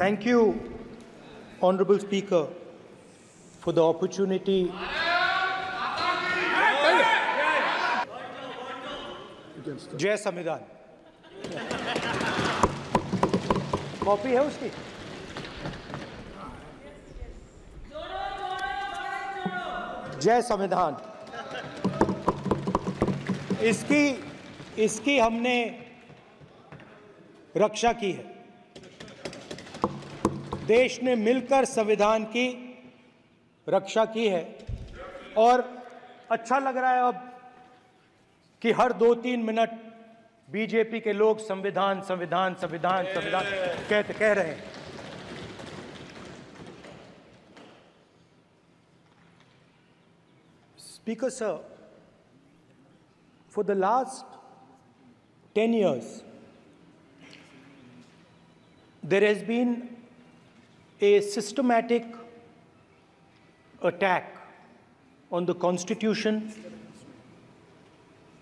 Thank you, Honorable Speaker, for the opportunity. जय संविधान। Copy है उसकी? जय संविधान। इसकी हमने रक्षा की है। देश ने मिलकर संविधान की रक्षा की है और अच्छा लग रहा है अब कि हर 2-3 मिनट बीजेपी के लोग संविधान संविधान संविधान संविधान कह रहे हैं। Speaker sir, for the last 10 years, there has been a systematic attack on the Constitution,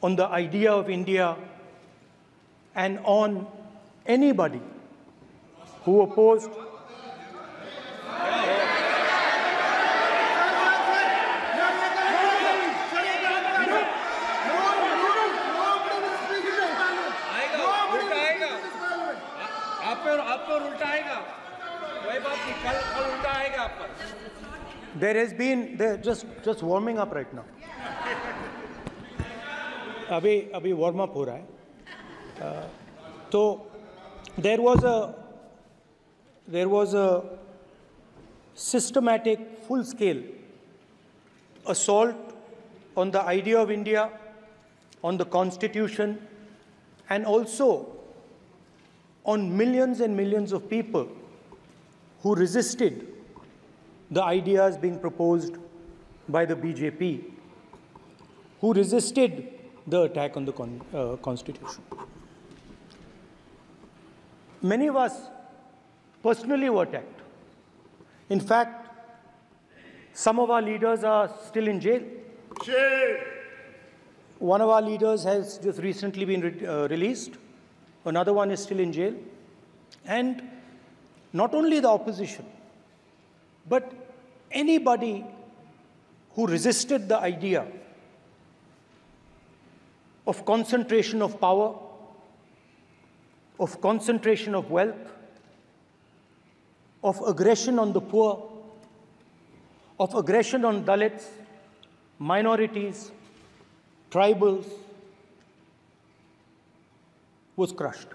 on the idea of India, and on anybody who opposed There has been just warming up right now. अभी warm up हो रहा है. तो there was a systematic, full-scale assault on the idea of India, on the Constitution, and also on millions and millions of people who resisted the ideas being proposed by the BJP, who resisted the attack on the Constitution. Many of us personally were attacked. In fact, some of our leaders are still in jail. One of our leaders has just recently been released. Another one is still in jail. And not only the opposition, but anybody who resisted the idea of concentration of power, of concentration of wealth, of aggression on the poor, of aggression on Dalits, minorities, tribals, was crushed,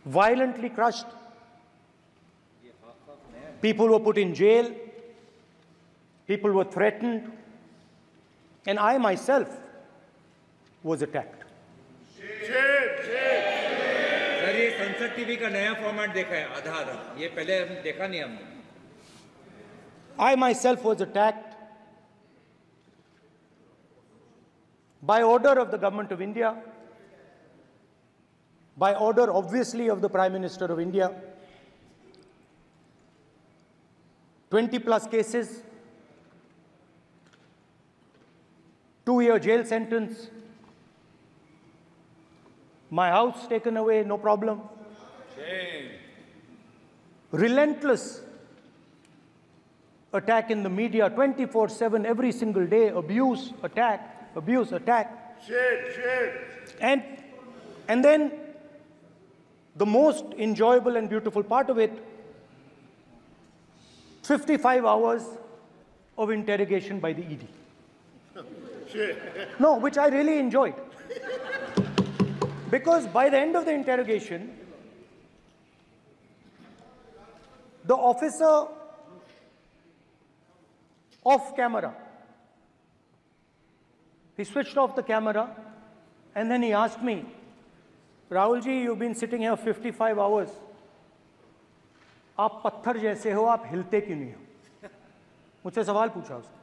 violently crushed. People were put in jail, people were threatened, and I myself was attacked. Sir ये संसद TV का नया format देखा है आधा ये पहले देखा नहीं हमने. I myself was attacked by order of the government of India, by order obviously of the Prime Minister of India. 20+ cases, 2-year jail sentence, my house taken away, no problem. Shame. Relentless attack in the media, 24/7, every single day, abuse, attack, abuse, attack. Shame. And then the most enjoyable and beautiful part of it, 55 hours of interrogation by the ED. No, which I really enjoyed. Because by the end of the interrogation, the officer off camera, he switched off the camera and then he asked me, Rahul ji, you've been sitting here 55 hours. आप पत्थर जैसे हो, आप हिलते क्यों नहीं हो? मुझसे सवाल पूछा उसने.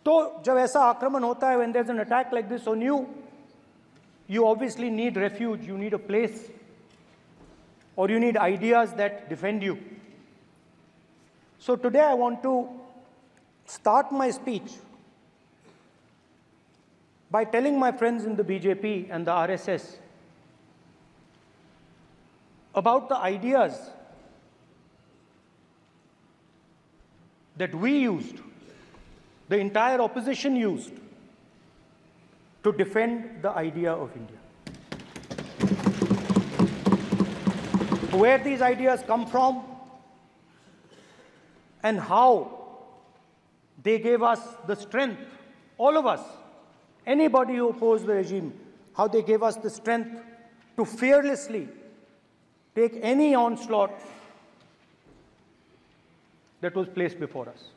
तो जब ऐसा आक्रमण होता है, when there's an attack like this on you, you obviously need refuge, you need a place, or you need ideas that defend you. So today I want to start my speech by telling my friends in the BJP and the RSS about the ideas that we used, the entire opposition used, to defend the idea of India. Where these ideas come from and how they gave us the strength, all of us, anybody who opposed the regime, how they gave us the strength to fearlessly take any onslaught that was placed before us.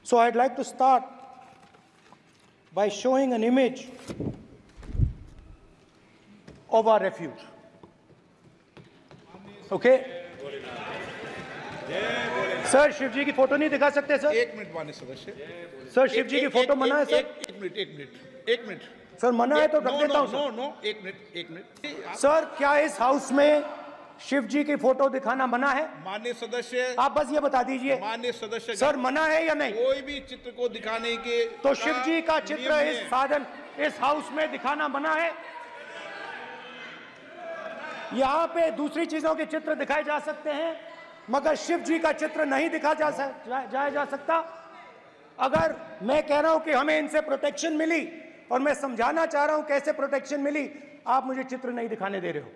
So I'd like to start by showing an image of our refuge. Okay? Sir Shiv ji की photo नहीं दिखा सकते sir? एक minute माननीय सदस्य। Sir Shiv ji की photo मना है सर? एक मिनट सर मना है तो रख देता हूं सर। नो एक मिनट सर क्या इस हाउस में शिव जी की फोटो दिखाना मना है? माननीय सदस्य, आप बस ये बता दीजिए माननीय सदस्य सर मना है या नहीं? कोई भी चित्र को दिखाने के तो शिव जी का चित्र इस साधन इस हाउस में दिखाना मना है? यहाँ पे दूसरी चीजों के चित्र दिखाए जा सकते हैं मगर शिव जी का चित्र नहीं दिखा जा सकता। अगर मैं कह रहा हूं कि हमें इनसे प्रोटेक्शन मिली और मैं समझाना चाह रहा हूं कैसे प्रोटेक्शन मिली, आप मुझे चित्र नहीं दिखाने दे रहे हो।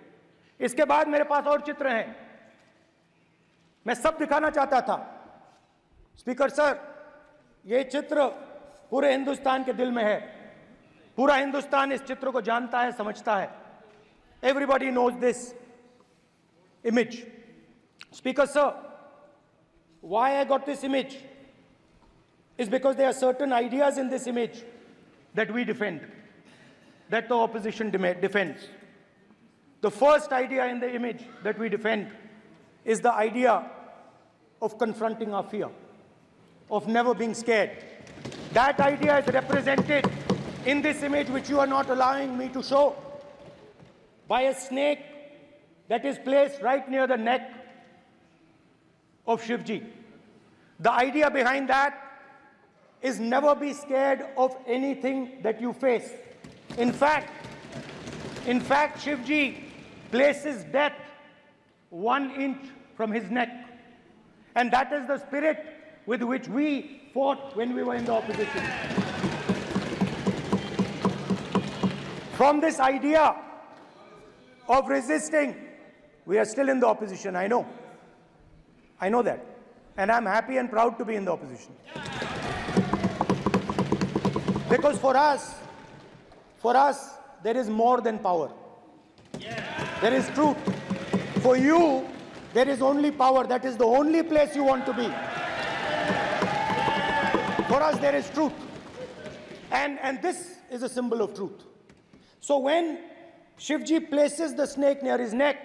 इसके बाद मेरे पास और चित्र हैं, मैं सब दिखाना चाहता था। स्पीकर सर, ये चित्र पूरे हिंदुस्तान के दिल में है, पूरा हिंदुस्तान इस चित्र को जानता है, समझता है। Everybody knows this image. Speaker sir, why I got this image is because there are certain ideas in this image that we defend, that the opposition defends. The first idea in the image that we defend is the idea of confronting our fear, of never being scared. That idea is represented in this image, which you are not allowing me to show, by a snake that is placed right near the neck of Shivji. The idea behind that is never be scared of anything that you face. In fact, Shivji places death 1 inch from his neck. And that is the spirit with which we fought when we were in the opposition. From this idea of resisting, we are still in the opposition, I know. I know that. And I'm happy and proud to be in the opposition. Because for us, there is more than power. There is truth. For you, there is only power. That is the only place you want to be. For us, there is truth. And this is a symbol of truth. So when Shivji places the snake near his neck,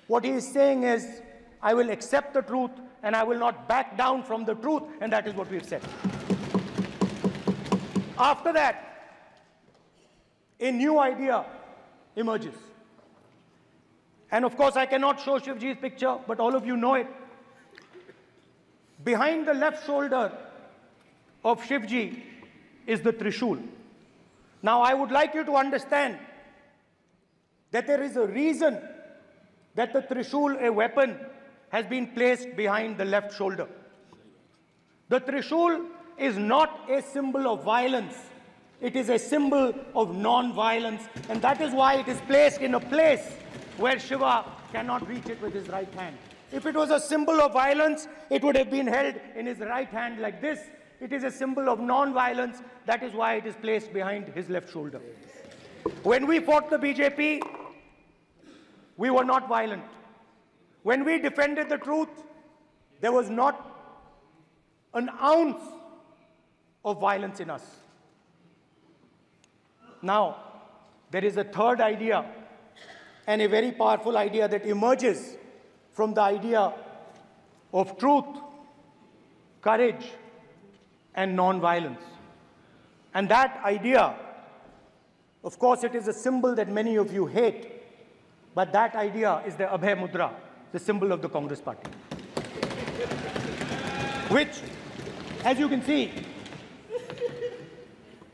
what he is saying is, I will accept the truth and I will not back down from the truth, and that is what we've said. After that, a new idea emerges. And of course, I cannot show Shivji's picture, but all of you know it. Behind the left shoulder of Shivji is the Trishul. Now, I would like you to understand that there is a reason that the Trishul, a weapon, has been placed behind the left shoulder. The Trishul is not a symbol of violence. It is a symbol of non-violence, and that is why it is placed in a place where Shiva cannot reach it with his right hand. If it was a symbol of violence, it would have been held in his right hand like this. It is a symbol of non-violence. That is why it is placed behind his left shoulder. When we fought the BJP, we were not violent. When we defended the truth, there was not an ounce of violence in us. Now, there is a third idea, and a very powerful idea that emerges from the idea of truth, courage, and non-violence. And that idea, of course, it is a symbol that many of you hate, but that idea is the Abhay Mudra, the symbol of the Congress Party, which, as you can see,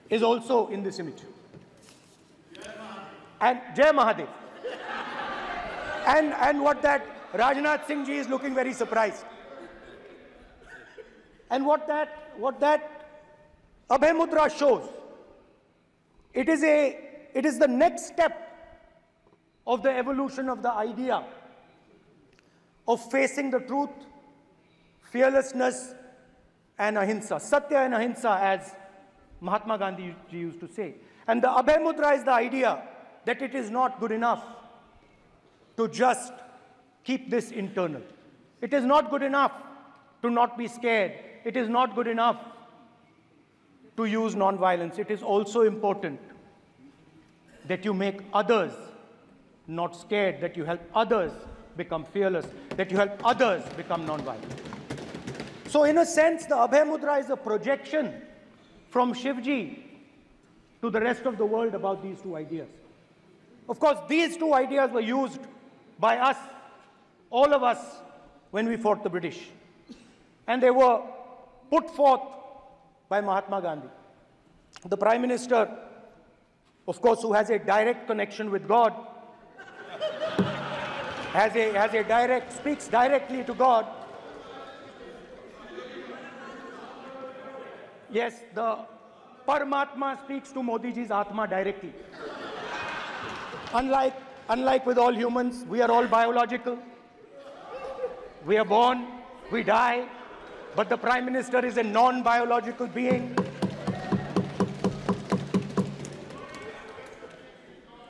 is also in this image. And Jai Mahadev. And what that Rajnath Singh ji is looking very surprised. And what that Abhay Mudra shows, it is the next step of the evolution of the idea of facing the truth, fearlessness, and ahimsa. Satya and ahimsa, as Mahatma Gandhi ji used to say. And the Abhay Mudra is the idea that it is not good enough to just keep this internal. It is not good enough to not be scared. It is not good enough to use non-violence. It is also important that you make others not scared, that you help others become fearless, that you help others become non-violent. So in a sense, the Abhay Mudra is a projection from Shivji to the rest of the world about these two ideas. Of course, these two ideas were used by us, all of us, when we fought the British. And they were put forth by Mahatma Gandhi. The Prime Minister, of course, who has a direct connection with God, speaks directly to God. Yes, the Paramatma speaks to Modi ji's Atma directly. Unlike with all humans, we are all biological. We are born, we die, but the Prime Minister is a non-biological being.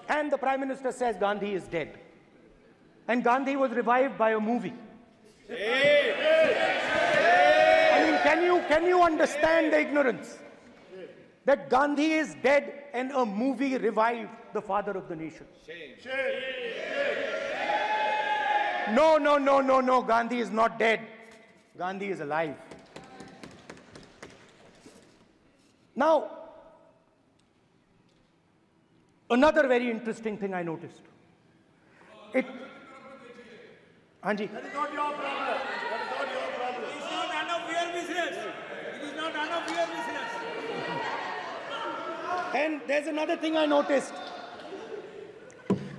And the Prime Minister says Gandhi is dead. And Gandhi was revived by a movie. I mean, can you understand the ignorance? That Gandhi is dead and a movie revived the father of the nation. No, Gandhi is not dead. Gandhi is alive. Now, another very interesting thing I noticed. Anji. That is not your problem. That is not your problem. It is not none of your business. It is not none of your business. And there's another thing I noticed.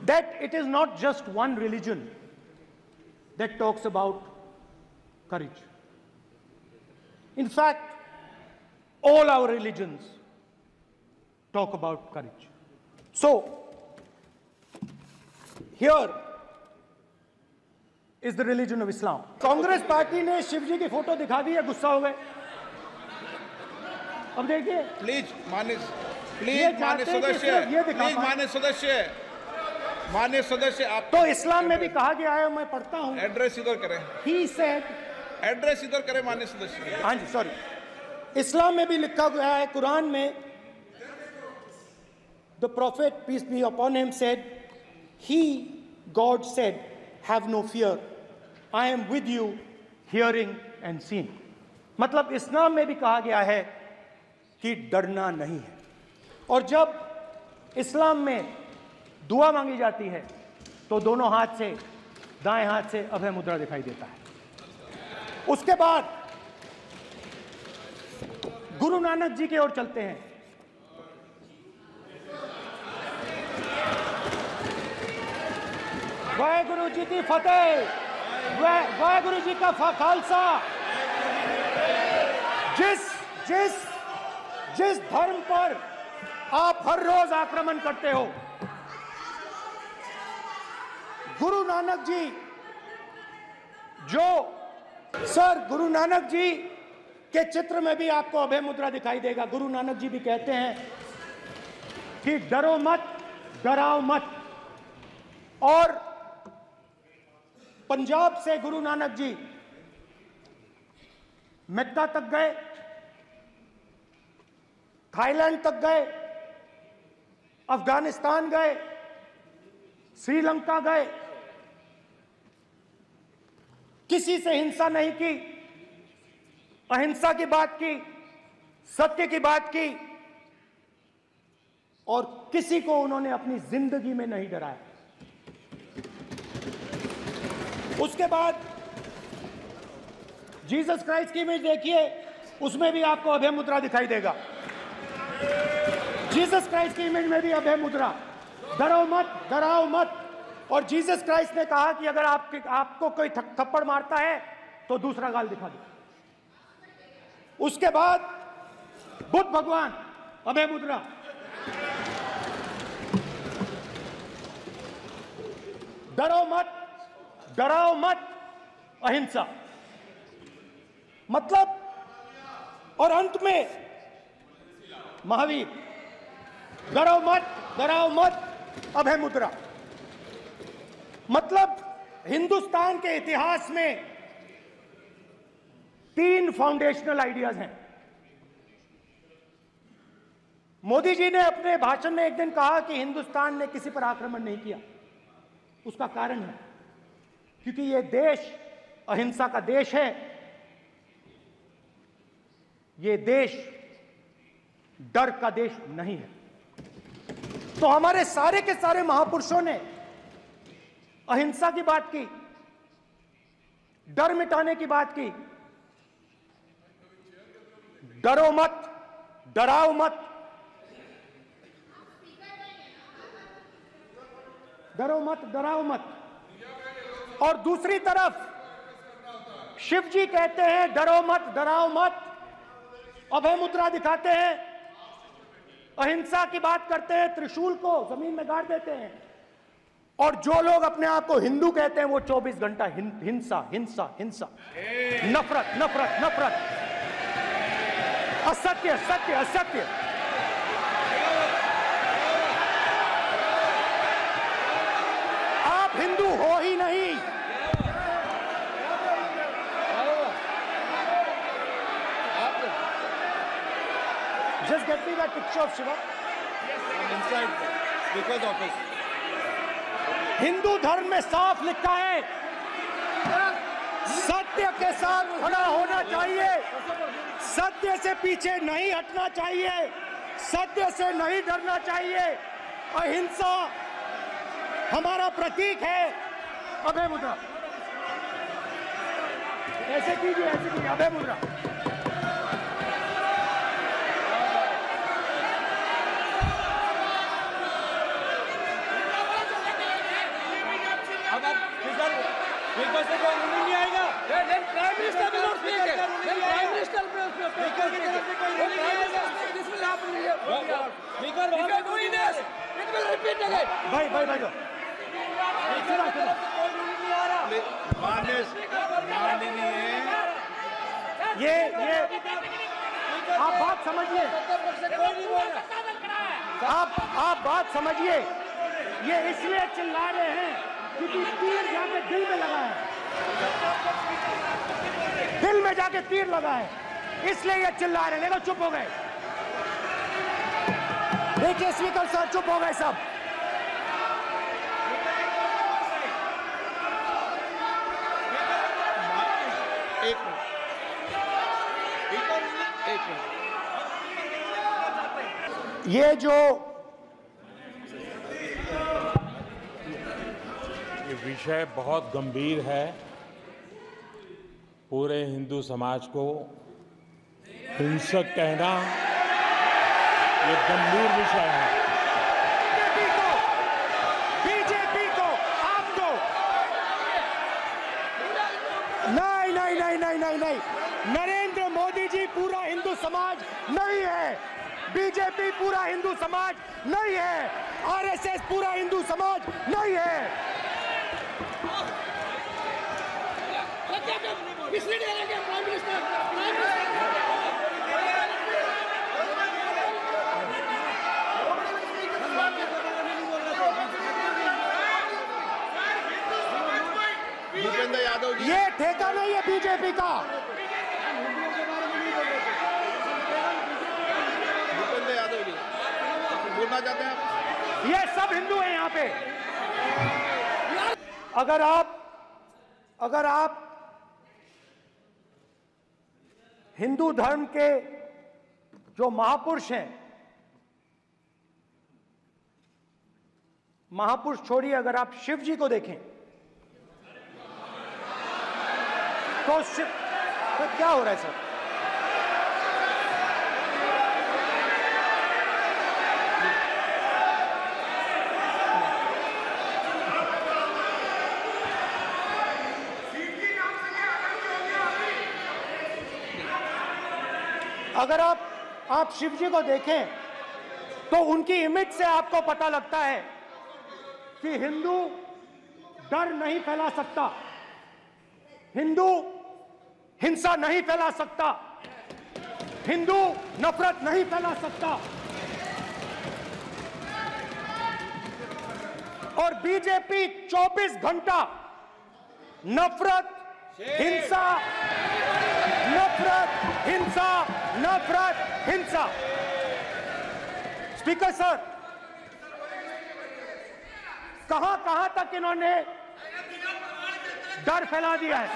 That it is not just one religion that talks about courage. In fact, all our religions talk about courage. So, here is the religion of Islam. Congress party ने शिव जी की photo दिखा दी है, गुस्सा हो गए. अब देखिए. Please माननीय सदस्य आप तो इस्लाम में भी कहा गया है, मैं पढ़ता हूँ. एड्रेस इधर करें. He said, एड्रेस इधर करें माननीय सदस्य. हाँ जी, सॉरी. इस्लाम में भी लिखा गया है, कुरान में, the prophet, peace be upon him, said, God said, have no fear. I am with you, hearing and seeing. मतलब इस्लाम में भी कहा गया है कि डरना नहीं है. और जब इस्लाम में दुआ मांगी जाती है तो दोनों हाथ से, दाएं हाथ से अभय मुद्रा दिखाई देता है. उसके बाद गुरु नानक जी की ओर चलते हैं. वाहेगुरु जी की फतेह, वाहेगुरु जी का खालसा. जिस धर्म पर आप हर रोज आक्रमण करते हो, गुरु नानक जी, गुरु नानक जी के चित्र में भी आपको अभय मुद्रा दिखाई देगा. गुरु नानक जी भी कहते हैं कि डरो मत, डराओ मत. और पंजाब से गुरु नानक जी मक्का तक गए, थाईलैंड तक गए, अफगानिस्तान गए, श्रीलंका गए. किसी से हिंसा नहीं की, अहिंसा की बात की, सत्य की बात की, और किसी को उन्होंने अपनी जिंदगी में नहीं डराया. उसके बाद जीसस क्राइस्ट की इमेज देखिए, उसमें भी आपको अभय मुद्रा दिखाई देगा. जीसस क्राइस्ट की इमेज में भी अभय मुद्रा. डरो मत, डराओ मत. और जीसस क्राइस्ट ने कहा कि अगर आपको कोई थप्पड़ मारता है तो दूसरा गाल दिखा दो। उसके बाद बुद्ध भगवान, अभय मुद्रा। डरो मत, डराओ मत, अहिंसा। मतलब, और अंत में महावीर, डरो मत, डराओ मत, अभय मुद्रा। मतलब हिंदुस्तान के इतिहास में 3 फाउंडेशनल आइडियाज हैं। मोदी जी ने अपने भाषण में एक दिन कहा कि हिंदुस्तान ने किसी पर आक्रमण नहीं किया। उसका कारण है क्योंकि यह देश अहिंसा का देश है। यह देश डर का देश नहीं है। तो हमारे सारे के सारे महापुरुषों ने अहिंसा की बात की, डर मिटाने की बात की। डरो मत, डराओ मत, डरो मत, डराओ मत। और दूसरी तरफ शिव जी कहते हैं डरो मत, डराओ मत, अभय मुद्रा दिखाते हैं, अहिंसा की बात करते हैं, त्रिशूल को जमीन में गाड़ देते हैं। और जो लोग अपने आप को हिंदू कहते हैं वो 24 घंटा हिंसा हिंसा हिंसा, नफरत नफरत नफरत, असत्य सत्य असत्य। आप हिंदू हो ही नहीं। Just get me that picture of Shiva. inside speaker's office. Hindu धर्म में साफ लिखा है, सत्य के साथ खड़ा होना चाहिए, सत्य से पीछे नहीं हटना चाहिए, सत्य से नहीं डरना चाहिए। अहिंसा हमारा प्रतीक है। अभय मुद्रा, ऐसे कीजिए, ऐसे कीजिए, अभय मुद्रा। स्पीकर से कोई नहीं आएगा। Prime minister will not speak. Prime minister speaker की तरफ से कोई नहीं आएगा। This will happen here. Speaker वहां पे कोई नहीं। It will repeat again. भाई भाई भाई, स्पीकर की तरफ से कोई नहीं आ रहा। ये आप बात समझिए, कोई नहीं बोल रहा। आप बात समझिए। ये इसलिए चिल्ला रहे हैं क्योंकि तीर जाके दिल में लगा है, दिल में जाके तीर लगा है, इसलिए ये चिल्ला रहे हैं। देखो चुप हो गए, देखिए स्पीकर साहब चुप हो गए सब। एक मिनट। ये जो ये विषय बहुत गंभीर है। पूरे हिंदू समाज को हिंसक कहना ये गंभीर विषय है। बीजेपी को आपको नहीं नहीं नहीं नहीं नहीं नहीं, नरेंद्र मोदी जी पूरा हिंदू समाज नहीं है, बीजेपी पूरा हिंदू समाज नहीं है, आरएसएस पूरा हिंदू समाज नहीं है। भूपेंद्र यादव जी, ये ठेका नहीं है बीजेपी का। भूपेंद्र यादव जी बोलना चाहते हैं आप? ये सब हिंदू हैं यहाँ पे। अगर आप हिंदू धर्म के जो महापुरुष हैं, महापुरुष छोड़िए, अगर आप शिव जी को देखें तो क्या हो रहा है सर? अगर आप शिव जी को देखें तो उनकी इमेज से आपको पता लगता है कि हिंदू डर नहीं फैला सकता, हिंदू हिंसा नहीं फैला सकता, हिंदू नफरत नहीं फैला सकता। और बीजेपी 24 घंटा नफरत, हिंसा, नफरत, हिंसा, नफरत, हिंसा। स्पीकर सर, कहां कहां तक इन्होंने डर फैला दिया है?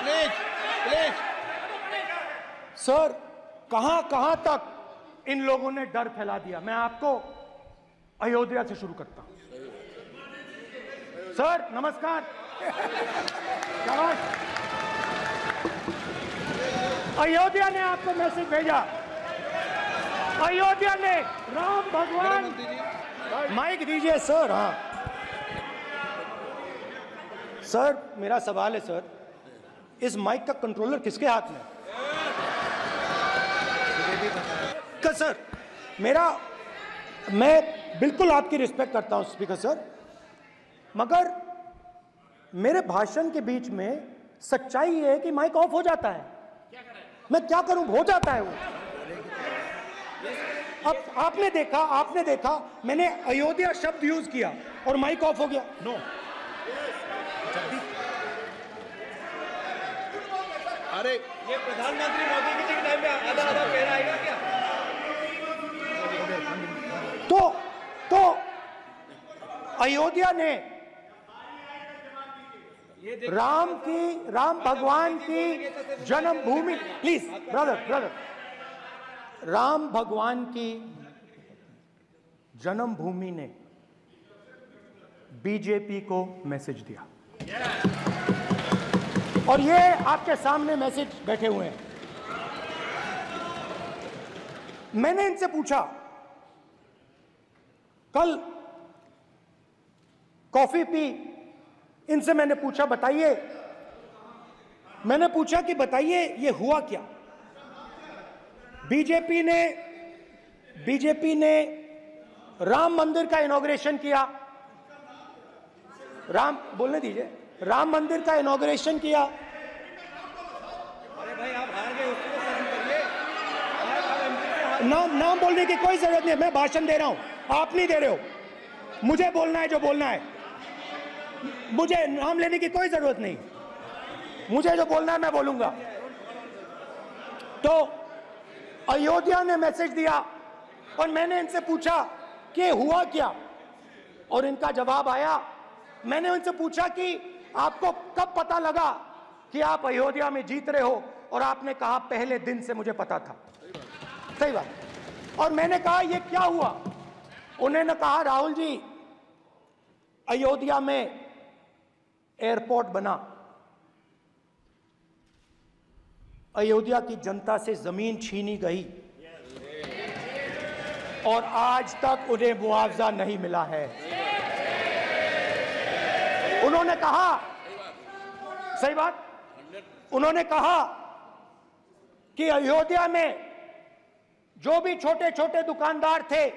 प्लीज प्लीज सर, कहां कहां तक इन लोगों ने डर फैला दिया? मैं आपको अयोध्या से शुरू करता हूं। सर नमस्कार। शाबाश। अयोध्या ने आपको मैसेज भेजा, अयोध्या ने राम भगवान। माइक दीजिए सर। हाँ सर, मेरा सवाल है सर, इस माइक का कंट्रोलर किसके हाथ में? सर मैं बिल्कुल आपकी रिस्पेक्ट करता हूं स्पीकर सर, मगर मेरे भाषण के बीच में सच्चाई ये है कि माइक ऑफ हो जाता है। मैं क्या करूं, हो जाता है वो। अब आपने देखा मैंने अयोध्या शब्द यूज किया और माइक ऑफ हो गया। नो, अरे ये प्रधानमंत्री मोदी जी के टाइम में आधा आधा कह रहा है क्या? तो अयोध्या ने राम भगवान की जन्मभूमि, प्लीज ब्रदर, राम भगवान की जन्मभूमि ने बीजेपी को मैसेज दिया और ये आपके सामने मैसेज बैठे हुए हैं। मैंने इनसे पूछा, कल कॉफी पी, इनसे मैंने पूछा बताइए, मैंने पूछा कि बताइए ये हुआ क्या? बीजेपी ने राम मंदिर का इनॉग्रेशन किया, बोलने दीजिए, राम मंदिर का इनॉग्रेशन किया। अरे भाई आप हार गए, उसको शर्म करिए। नाम बोलने की कोई जरूरत नहीं है, मैं भाषण दे रहा हूं, आप नहीं दे रहे हो। मुझे बोलना है जो बोलना है, मुझे नाम लेने की कोई जरूरत नहीं, मुझे जो बोलना है मैं बोलूंगा। तो अयोध्या ने मैसेज दिया और मैंने इनसे पूछा कि हुआ क्या, और इनका जवाब आया। मैंने उनसे पूछा कि आपको कब पता लगा कि आप अयोध्या में जीत रहे हो, और आपने कहा पहले दिन से मुझे पता था। सही बात। और मैंने कहा ये क्या हुआ? उन्होंने कहा राहुल जी, अयोध्या में एयरपोर्ट बना, अयोध्या की जनता से जमीन छीनी गई और आज तक उन्हें मुआवजा नहीं मिला है। उन्होंने कहा, सही बात, उन्होंने कहा कि अयोध्या में जो भी छोटे छोटे दुकानदार थे,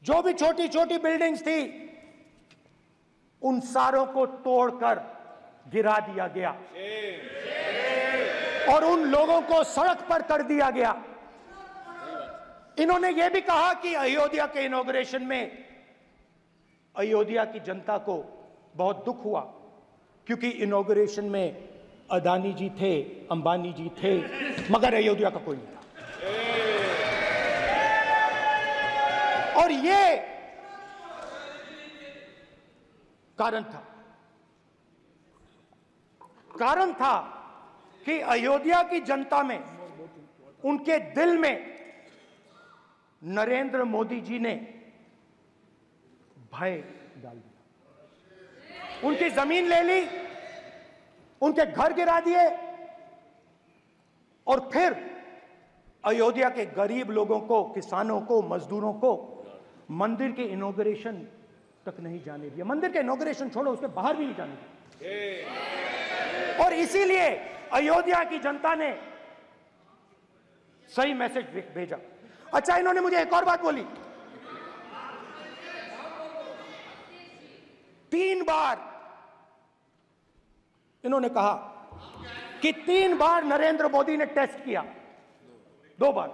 जो भी छोटी छोटी बिल्डिंग्स थी, उन सारों को तोड़कर गिरा दिया गया और उन लोगों को सड़क पर कर दिया गया। इन्होंने यह भी कहा कि अयोध्या के इनॉग्रेशन में अयोध्या की जनता को बहुत दुख हुआ, क्योंकि इनॉग्रेशन में अदानी जी थे, अंबानी जी थे, मगर अयोध्या का कोई नहीं था। और ये कारण था कि अयोध्या की जनता में, उनके दिल में नरेंद्र मोदी जी ने भय डाल दिया। उनकी जमीन ले ली, उनके घर गिरा दिए, और फिर अयोध्या के गरीब लोगों को, किसानों को, मजदूरों को मंदिर के इनॉग्रेशन तक नहीं जाने दिया। मंदिर के इनॉग्रेशन छोड़ो, उसके बाहर भी नहीं जाने दिया। और इसीलिए अयोध्या की जनता ने सही मैसेज भेजा। अच्छा, इन्होंने मुझे एक और बात बोली, 3 बार इन्होंने कहा कि 3 बार नरेंद्र मोदी ने टेस्ट किया, 2 बार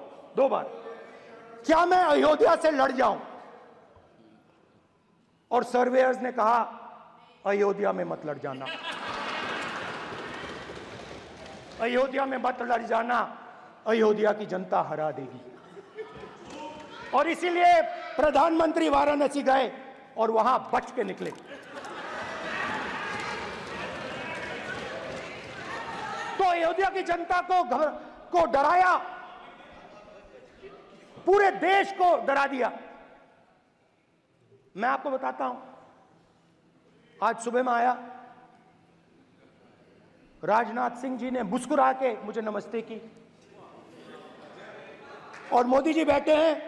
क्या मैं अयोध्या से लड़ जाऊं? और सर्वेयर्स ने कहा अयोध्या में मत लड़ जाना, अयोध्या में मत लड़ जाना, अयोध्या की जनता हरा देगी। और इसीलिए प्रधानमंत्री वाराणसी गए और वहां बच के निकले। तो अयोध्या की जनता को डराया, पूरे देश को डरा दिया। मैं आपको बताता हूं, आज सुबह में आया, राजनाथ सिंह जी ने मुस्कुरा के मुझे नमस्ते की, और मोदी जी बैठे हैं,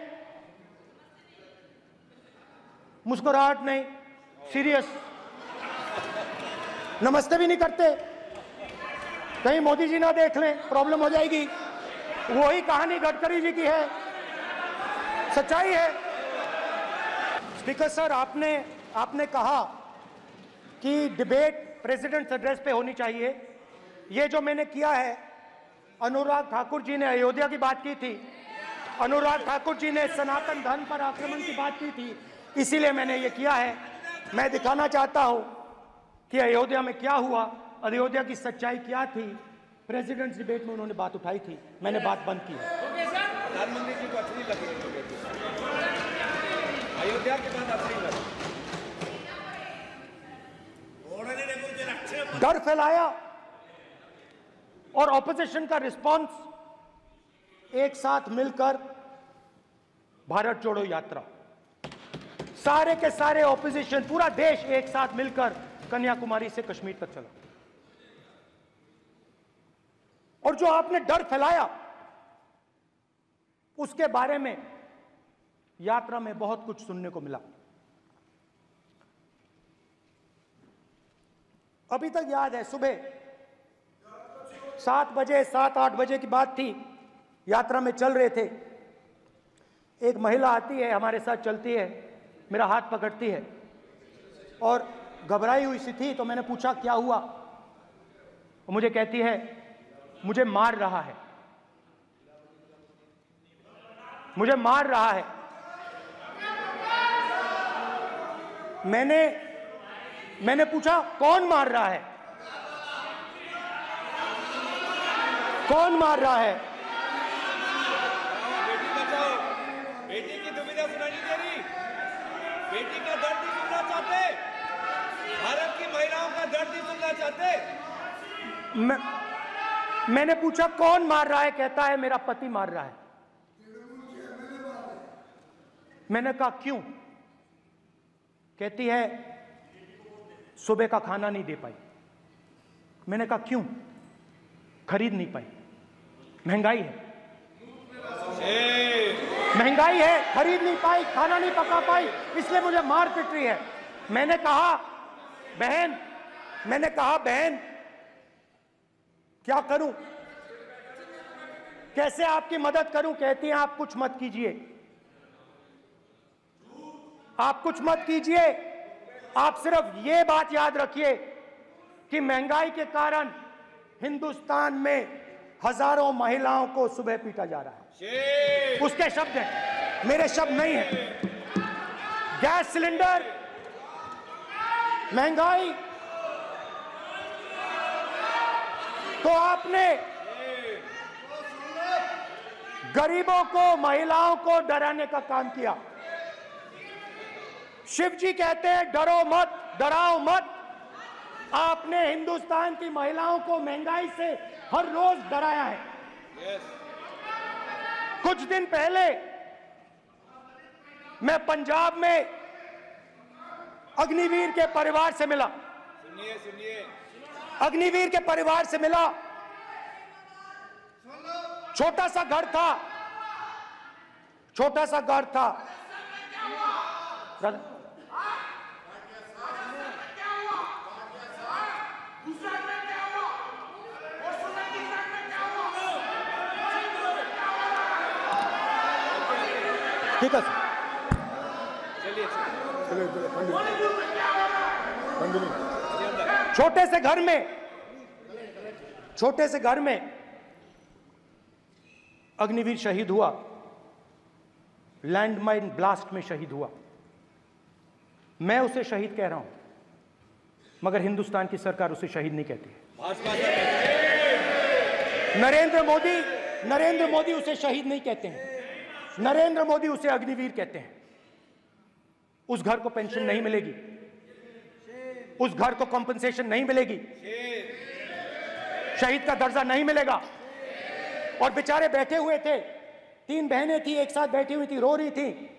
मुस्कुराहट नहीं, सीरियस, नमस्ते भी नहीं करते, कहीं मोदी जी ना देख लें, प्रॉब्लम हो जाएगी। वही कहानी गडकरी जी की है, सच्चाई है। स्पीकर सर, आपने कहा कि डिबेट प्रेसिडेंट्स एड्रेस पे होनी चाहिए। ये जो मैंने किया है, अनुराग ठाकुर जी ने अयोध्या की बात की थी, अनुराग ठाकुर जी ने सनातन धर्म पर आक्रमण की बात की थी, इसीलिए मैंने ये किया है। मैं दिखाना चाहता हूं कि अयोध्या में क्या हुआ, अयोध्या की सच्चाई क्या थी। प्रेसिडेंट्स डिबेट में उन्होंने बात उठाई थी, मैंने बात बंद की है। प्रधानमंत्री जी को अच्छी लगी अयोध्या के बाद अच्छी लगी, डर फैलाया और ऑपोजिशन का रिस्पांस एक साथ मिलकर भारत जोड़ो यात्रा, सारे के सारे ऑपोजिशन, पूरा देश एक साथ मिलकर कन्याकुमारी से कश्मीर तक चला। और जो आपने डर फैलाया, उसके बारे में यात्रा में बहुत कुछ सुनने को मिला। अभी तक याद है, सुबह 7 बजे 7-8 बजे की बात थी, यात्रा में चल रहे थे, एक महिला आती है, हमारे साथ चलती है, मेरा हाथ पकड़ती है और घबराई हुई सी थी। तो मैंने पूछा क्या हुआ, और मुझे कहती है मुझे मार रहा है, मुझे मार रहा है। मैंने पूछा कौन मार रहा है, कौन मार रहा है? बेटी बचाओ, बेटी की दुविधा सुनाई नहीं दे रही, बेटी का दर्द नहीं सुनना चाहते, भारत की महिलाओं का दर्द नहीं सुनना चाहते। मैंने पूछा कौन मार रहा है, कहता है मेरा पति मार रहा है। मैंने कहा क्यों? कहती है सुबह का खाना नहीं दे पाई। मैंने कहा क्यों? खरीद नहीं पाई, महंगाई है, महंगाई है, खरीद नहीं पाई, खाना नहीं पका पाई, इसलिए मुझे मार पिट रही है। मैंने कहा बहन क्या करूं, कैसे आपकी मदद करूं? कहती हैं आप कुछ मत कीजिए, आप कुछ मत कीजिए, आप सिर्फ ये बात याद रखिए कि महंगाई के कारण हिंदुस्तान में हजारों महिलाओं को सुबह पीटा जा रहा है। उसके शब्द हैं, मेरे शब्द नहीं है। गैस सिलेंडर, महंगाई, तो आपने गरीबों को, महिलाओं को डराने का काम किया। शिव जी कहते हैं डरो मत, डराओ मत। आपने हिंदुस्तान की महिलाओं को महंगाई से हर रोज डराया है। कुछ दिन पहले मैं पंजाब में अग्निवीर के परिवार से मिला, सुनिए अग्निवीर के परिवार से मिला। छोटा सा घर था, छोटा सा घर था, ठीक है सर। छोटे से घर में अग्निवीर शहीद हुआ, लैंडमाइन ब्लास्ट में शहीद हुआ। मैं उसे शहीद कह रहा हूं, मगर हिंदुस्तान की सरकार उसे शहीद नहीं कहती है। नरेंद्र मोदी उसे शहीद नहीं कहते हैं, नरेंद्र मोदी उसे अग्निवीर कहते हैं। उस घर को पेंशन नहीं मिलेगी, उस घर को कॉम्पनसेशन नहीं मिलेगी, शहीद का दर्जा नहीं मिलेगा। और बेचारे बैठे हुए थे, 3 बहनें थी, एक साथ बैठी हुई थी, रो रही थी।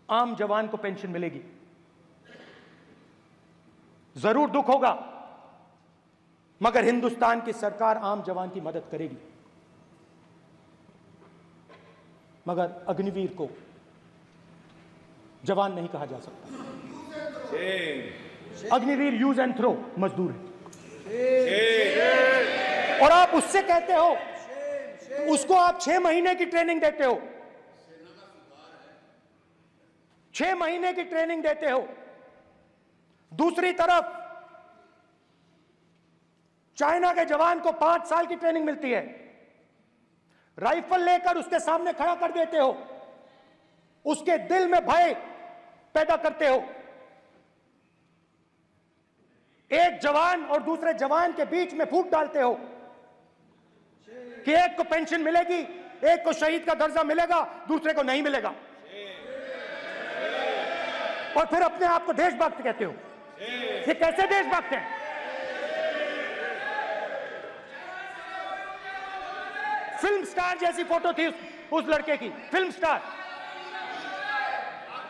आम जवान को पेंशन मिलेगी, जरूर दुख होगा, मगर हिंदुस्तान की सरकार आम जवान की मदद करेगी। मगर अग्निवीर को जवान नहीं कहा जा सकता। अग्निवीर यूज एंड थ्रो मजदूर है। और आप उससे कहते हो, उसको आप 6 महीने की ट्रेनिंग देते हो, 6 महीने की ट्रेनिंग देते हो। दूसरी तरफ चाइना के जवान को 5 साल की ट्रेनिंग मिलती है, राइफल लेकर उसके सामने खड़ा कर देते हो, उसके दिल में भय पैदा करते हो। एक जवान और दूसरे जवान के बीच में फूट डालते हो कि एक को पेंशन मिलेगी, एक को शहीद का दर्जा मिलेगा, दूसरे को नहीं मिलेगा, और फिर अपने आप को देशभक्त कहते हो। ये कैसे देशभक्त हैं? फिल्म स्टार जैसी फोटो थी उस लड़के की, फिल्म स्टार,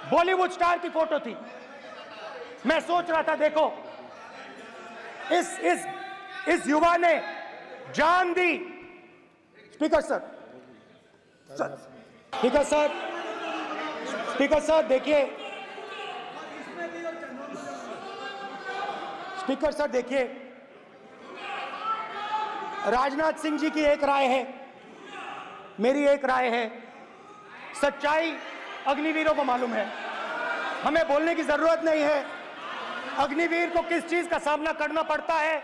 बॉलीवुड स्टार की फोटो थी। मैं सोच रहा था, देखो इस युवा ने जान दी। Speaker sir, speaker sir, speaker sir देखिए, स्पीकर सर देखिए, राजनाथ सिंह जी की एक राय है, मेरी एक राय है। सच्चाई अग्निवीरों को मालूम है, हमें बोलने की जरूरत नहीं है। अग्निवीर को किस चीज का सामना करना पड़ता है,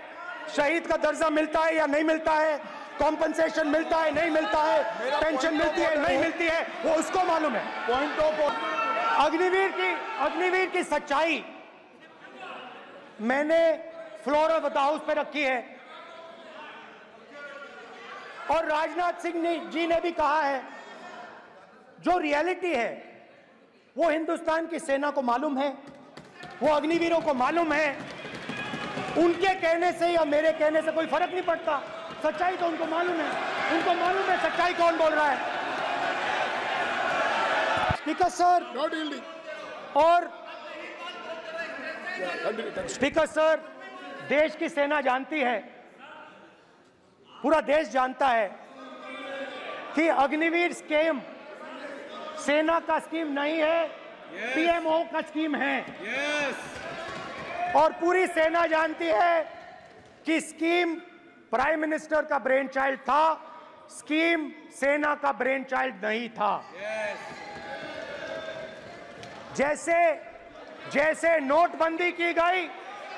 शहीद का दर्जा मिलता है या नहीं मिलता है, कॉम्पनसेशन मिलता है नहीं मिलता है, पेंशन मिलती है नहीं मिलती है, वो उसको मालूम है। पॉइंट ऑफ अग्निवीर की सच्चाई मैंने फ्लोर ऑफ द हाउस पे रखी है, और राजनाथ सिंह जी ने भी कहा है, जो रियलिटी है वो हिंदुस्तान की सेना को मालूम है, वो अग्निवीरों को मालूम है। उनके कहने से या मेरे कहने से कोई फर्क नहीं पड़ता, सच्चाई तो उनको मालूम है, उनको मालूम है सच्चाई कौन बोल रहा है। स्पीकर सर, और स्पीकर सर, देश की सेना जानती है, पूरा देश जानता है कि अग्निवीर स्कीम सेना का स्कीम नहीं है, पीएमओ का स्कीम है। और पूरी सेना जानती है कि स्कीम प्राइम मिनिस्टर का ब्रेन चाइल्ड था, स्कीम सेना का ब्रेन चाइल्ड नहीं था। जैसे नोटबंदी की गई,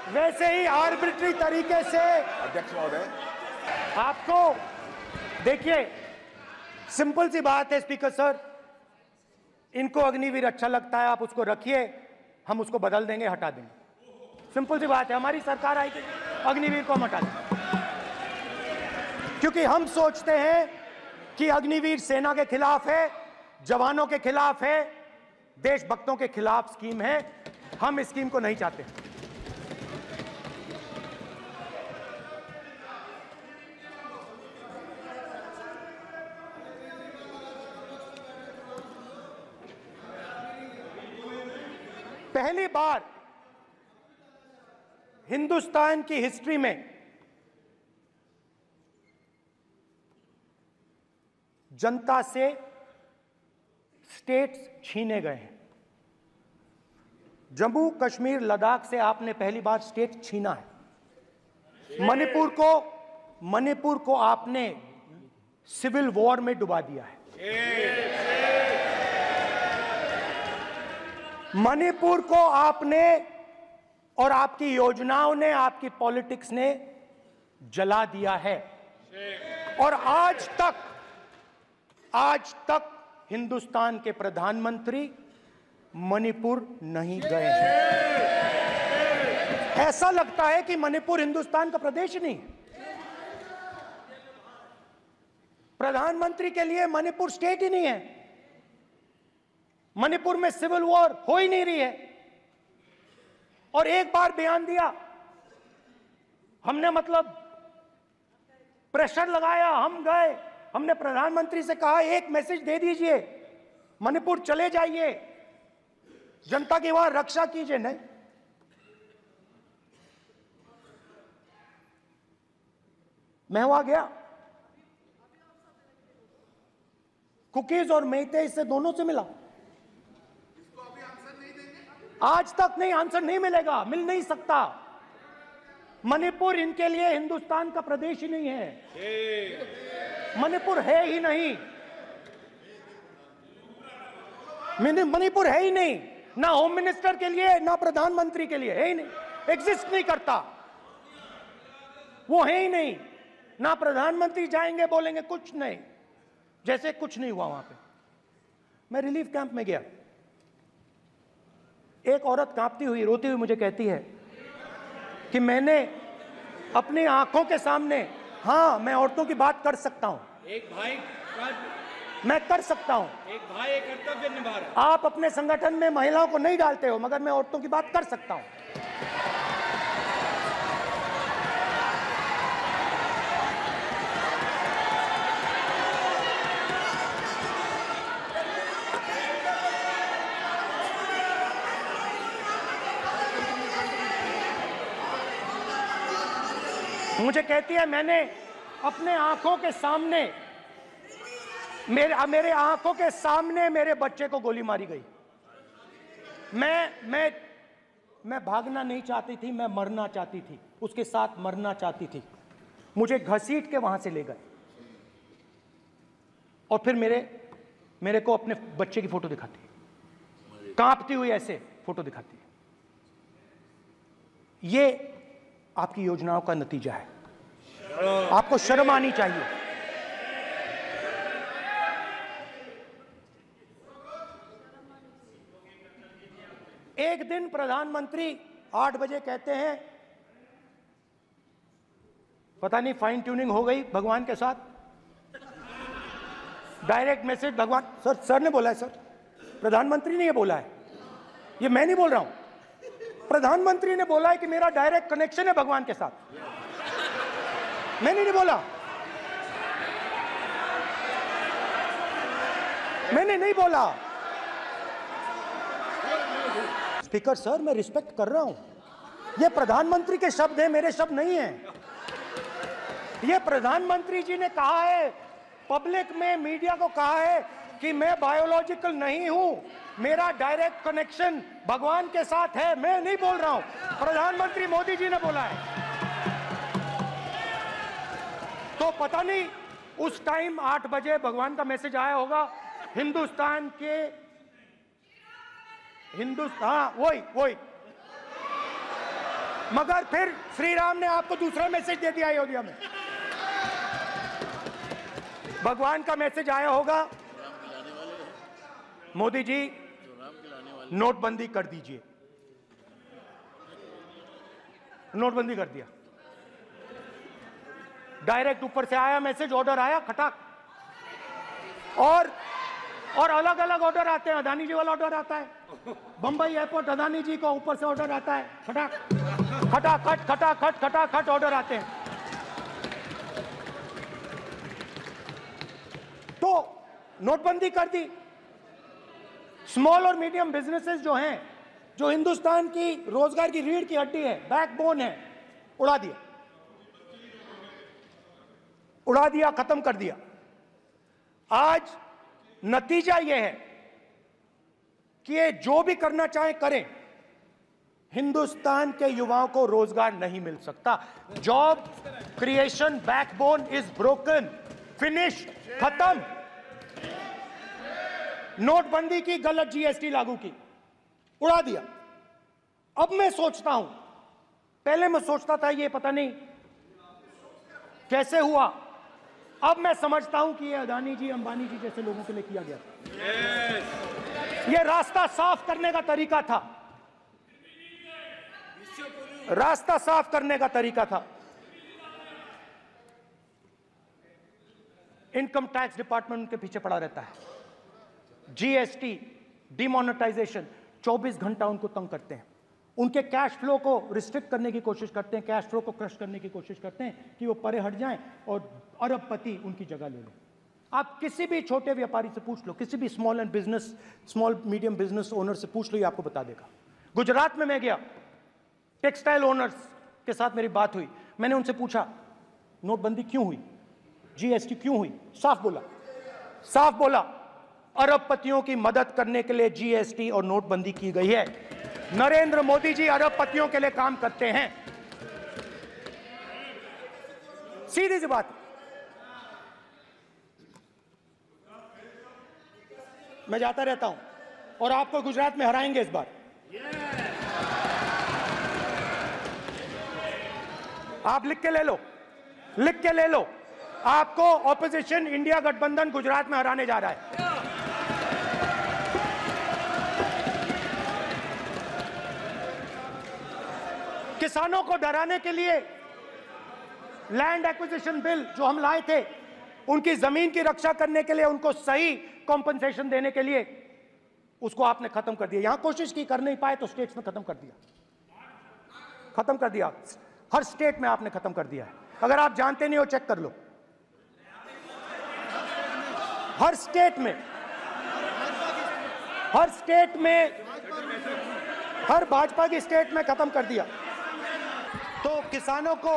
वैसे ही आर्बिट्री तरीके से अध्यक्ष महोदय, आपको देखिए, सिंपल सी बात है स्पीकर सर, इनको अग्निवीर अच्छा लगता है, आप उसको रखिए, हम उसको बदल देंगे, हटा देंगे। सिंपल सी बात है, हमारी सरकार आएगी, अग्निवीर को हम हटा देंगे, क्योंकि हम सोचते हैं कि अग्निवीर सेना के खिलाफ है, जवानों के खिलाफ है, देशभक्तों के खिलाफ स्कीम है। हम इस स्कीम को नहीं चाहते। पहली बार हिंदुस्तान की हिस्ट्री में जनता से स्टेट्स छीने गए हैं। जम्मू कश्मीर लद्दाख से आपने पहली बार स्टेट छीना है। मणिपुर को आपने सिविल वॉर में डुबा दिया है। मणिपुर को आपने और आपकी योजनाओं ने, आपकी पॉलिटिक्स ने जला दिया है। और आज तक हिंदुस्तान के प्रधानमंत्री मणिपुर नहीं गए हैं। ऐसा लगता है कि मणिपुर हिंदुस्तान का प्रदेश ही नहीं है। प्रधानमंत्री के लिए मणिपुर स्टेट ही नहीं है। मणिपुर में सिविल वॉर हो ही नहीं रही है। और एक बार बयान दिया हमने, मतलब प्रेशर लगाया, हम गए, हमने प्रधानमंत्री से कहा एक मैसेज दे दीजिए, मणिपुर चले जाइए, जनता की वहां रक्षा कीजिए। नहीं, मैं वहां गया, कुकीज और मेहते से दोनों से मिला। आज तक नहीं, आंसर नहीं मिलेगा, मिल नहीं सकता। मणिपुर इनके लिए हिंदुस्तान का प्रदेश ही नहीं है। मणिपुर है ही नहीं, मणिपुर है ही नहीं, ना होम मिनिस्टर के लिए ना प्रधानमंत्री के लिए, है ही नहीं, एग्जिस्ट नहीं करता, वो है ही नहीं। ना प्रधानमंत्री जाएंगे बोलेंगे कुछ नहीं, जैसे कुछ नहीं हुआ वहां पे। मैं रिलीफ कैंप में गया, एक औरत कांपती हुई, रोती हुई मुझे कहती है कि मैंने अपनी आंखों के सामने, हाँ मैं औरतों की बात कर सकता हूं, एक भाई मैं कर सकता हूं, एक भाई एक कर्तव्य निभा रहा है। आप अपने संगठन में महिलाओं को नहीं डालते हो, मगर मैं औरतों की बात कर सकता हूं। मुझे कहती है मैंने अपने आंखों के सामने, मेरे आंखों के सामने मेरे बच्चे को गोली मारी गई। मैं भागना नहीं चाहती थी, मैं मरना चाहती थी, उसके साथ मरना चाहती थी। मुझे घसीट के वहां से ले गए और फिर मेरे को अपने बच्चे की फोटो दिखाती है, कांपती हुई ऐसे फोटो दिखाती है। ये आपकी योजनाओं का नतीजा है। आपको शर्म आनी चाहिए। एक दिन प्रधानमंत्री 8 बजे कहते हैं, पता नहीं फाइन ट्यूनिंग हो गई भगवान के साथ, डायरेक्ट मैसेज भगवान, सर ने बोला है, सर प्रधानमंत्री ने ये बोला है, ये मैं नहीं बोल रहा हूं, प्रधानमंत्री ने बोला है कि मेरा डायरेक्ट कनेक्शन है भगवान के साथ। मैंने नहीं बोला, मैंने नहीं बोला। स्पीकर सर, मैं रिस्पेक्ट कर रहा हूं, ये प्रधानमंत्री के शब्द हैं, मेरे शब्द नहीं हैं। ये प्रधानमंत्री जी ने कहा है, पब्लिक में, मीडिया को कहा है कि मैं बायोलॉजिकल नहीं हूं, मेरा डायरेक्ट कनेक्शन भगवान के साथ है। मैं नहीं बोल रहा हूं, प्रधानमंत्री मोदी जी ने बोला है। तो पता नहीं उस टाइम 8 बजे भगवान का मैसेज आया होगा हिंदुस्तान, वही। मगर फिर श्री राम ने आपको दूसरा मैसेज दे दिया अयोध्या में। भगवान का मैसेज आया होगा, मोदी जी नोटबंदी कर दीजिए, नोटबंदी कर दिया। डायरेक्ट ऊपर से आया मैसेज, ऑर्डर आया खटाक। और अलग अलग ऑर्डर आते हैं, अदानी जी वाला ऑर्डर आता है, बंबई एयरपोर्ट अदानी जी को ऊपर से ऑर्डर आता है, खटाखट ऑर्डर आते हैं। तो नोटबंदी कर दी। स्मॉल और मीडियम बिजनेसेस जो हैं, जो हिंदुस्तान की रोजगार की रीढ़ की हड्डी है, बैकबोन है, उड़ा दिया, खत्म कर दिया। आज नतीजा यह है कि ये जो भी करना चाहे करें, हिंदुस्तान के युवाओं को रोजगार नहीं मिल सकता। Job creation backbone is broken. Finish, खत्म। नोटबंदी की, गलत जीएसटी लागू की, उड़ा दिया। अब मैं सोचता हूं, पहले मैं सोचता था ये पता नहीं कैसे हुआ, अब मैं समझता हूं कि ये अदानी जी, अंबानी जी जैसे लोगों के लिए किया गया था। ये रास्ता साफ करने का तरीका था, रास्ता साफ करने का तरीका था। इनकम टैक्स डिपार्टमेंट उनके पीछे पड़ा रहता है। जीएसटी, डिमोनेटाइजेशन, 24 घंटा उनको तंग करते हैं। उनके कैश फ्लो को रिस्ट्रिक्ट करने की कोशिश करते हैं, कैश फ्लो को क्रश करने की कोशिश करते हैं कि वो परे हट जाएं और अरबपति उनकी जगह ले लें। आप किसी भी छोटे व्यापारी से पूछ लो, किसी भी स्मॉल मीडियम बिजनेस ओनर से पूछ लो, ये आपको बता देगा। गुजरात में मैं गया, टेक्सटाइल ओनर्स के साथ मेरी बात हुई। मैंने उनसे पूछा नोटबंदी क्यों हुई, जीएसटी क्यों हुई? साफ बोला अरबपतियों की मदद करने के लिए जीएसटी और नोटबंदी की गई है। नरेंद्र मोदी जी अरबपतियों के लिए काम करते हैं, सीधी सी बात। मैं जाता रहता हूं और आपको गुजरात में हराएंगे इस बार। आप लिख के ले लो, आपको ऑपोजिशन इंडिया गठबंधन गुजरात में हराने जा रहा है। किसानों को डराने के लिए लैंड एक्विजिशन बिल जो हम लाए थे, उनकी जमीन की रक्षा करने के लिए, उनको सही कॉम्पनसेशन देने के लिए, उसको आपने खत्म कर दिया। यहां कोशिश की, कर नहीं पाए तो स्टेट्स में खत्म कर दिया। हर स्टेट में आपने खत्म कर दिया है। अगर आप जानते नहीं हो, चेक कर लो। हर स्टेट में, हर भाजपा की स्टेट में खत्म कर दिया। तो किसानों को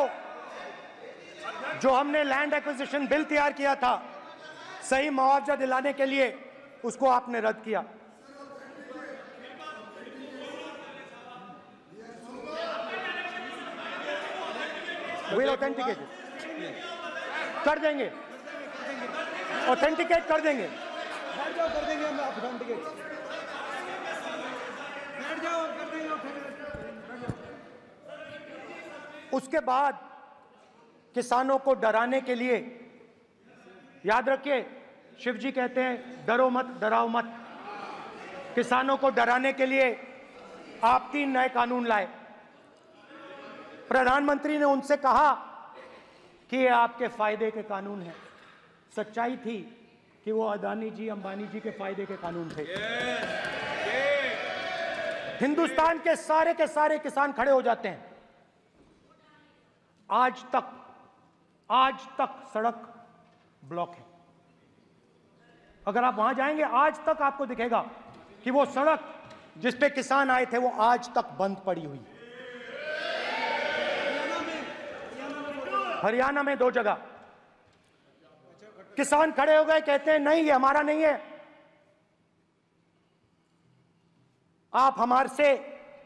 जो हमने लैंड एक्विजिशन बिल तैयार किया था सही मुआवजा दिलाने के लिए, उसको आपने रद्द किया। विल ऑथेंटिकेट कर देंगे, ऑथेंटिकेट कर देंगे। हम ऑथेंटिकेट उसके बाद किसानों को डराने के लिए, याद रखिए शिव जी कहते हैं डरो मत, डराओ मत। किसानों को डराने के लिए आप 3 नए कानून लाए। प्रधानमंत्री ने उनसे कहा कि ये आपके फायदे के कानून हैं। सच्चाई थी कि वो अदानी जी, अंबानी जी के फायदे के कानून थे। हिंदुस्तान के सारे किसान खड़े हो जाते हैं। आज तक सड़क ब्लॉक है। अगर आप वहां जाएंगे, आज तक आपको दिखेगा कि वो सड़क जिस पे किसान आए थे वो आज तक बंद पड़ी हुई। हरियाणा में 2 जगह किसान खड़े हो गए, कहते हैं नहीं, ये हमारा नहीं है। आप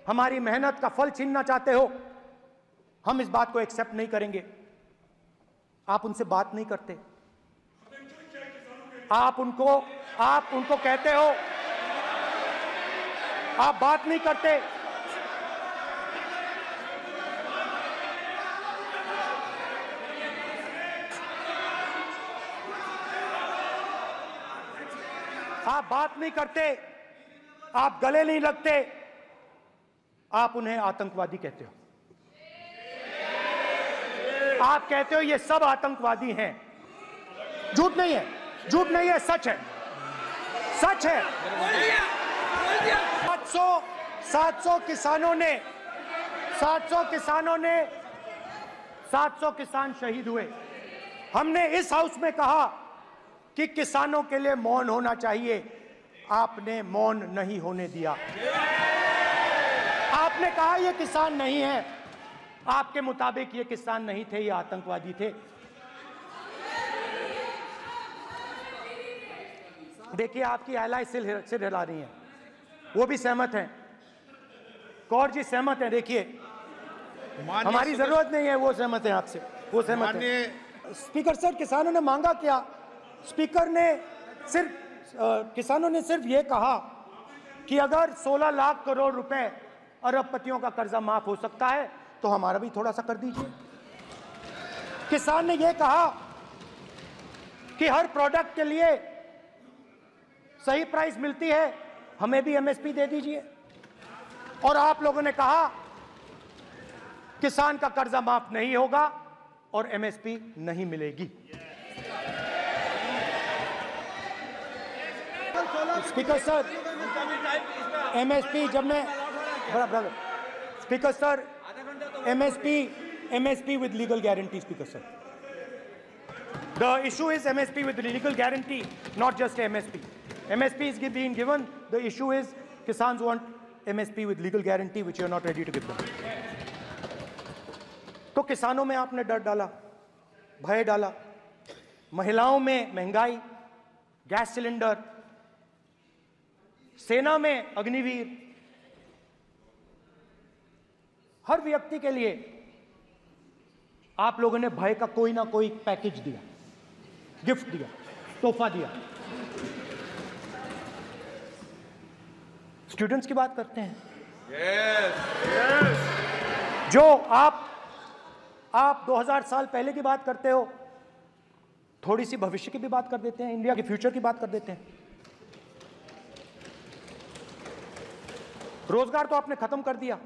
हमारी मेहनत का फल छीनना चाहते हो, हम इस बात को एक्सेप्ट नहीं करेंगे। आप उनसे बात नहीं करते, आप उनको कहते हो, आप बात नहीं करते। आप बात नहीं करते, आप गले नहीं लगते, आप उन्हें आतंकवादी कहते हो। आप कहते हो ये सब आतंकवादी हैं। झूठ नहीं है, सच है। 700 किसान शहीद हुए। हमने इस हाउस में कहा कि किसानों के लिए मौन होना चाहिए, आपने मौन नहीं होने दिया। आपने कहा ये किसान नहीं है, आपके मुताबिक ये किसान नहीं थे, ये आतंकवादी थे। देखिए आपकी एलाय सिर हिला रही हैं, वो भी सहमत हैं। कौर जी सहमत हैं। देखिए हमारी जरूरत नहीं है, वो सहमत है आपसे, वो सहमत है। स्पीकर सर, किसानों ने मांगा क्या? स्पीकर ने किसानों ने सिर्फ ये कहा कि अगर 16 लाख करोड़ रुपए अरबपतियों का कर्जा माफ हो सकता है तो हमारा भी थोड़ा सा कर दीजिए। किसान ने यह कहा कि हर प्रोडक्ट के लिए सही प्राइस मिलती है, हमें भी एमएसपी दे दीजिए। और आप लोगों ने कहा किसान का कर्जा माफ नहीं होगा और एमएसपी नहीं मिलेगी। स्पीकर सर, एमएसपी जब मैं speaker sir, MSP with legal guarantee. Speaker sir, the issue is MSP with legal guarantee, not just MSP. MSP is being given. The issue is Kisans want MSP with legal guarantee, which you are not ready to give them. तो किसानों में आपने डर डाला, भय डाला, महिलाओं में महंगाई, गैस सिलेंडर, सेना में अग्निवीर, हर व्यक्ति के लिए आप लोगों ने भय का कोई ना कोई पैकेज दिया, गिफ्ट दिया, तोहफा दिया। स्टूडेंट्स की बात करते हैं। जो आप 2000 साल पहले की बात करते हो, थोड़ी सी भविष्य की भी बात कर देते हैं, इंडिया के फ्यूचर की बात कर देते हैं। रोजगार तो आपने खत्म कर दिया,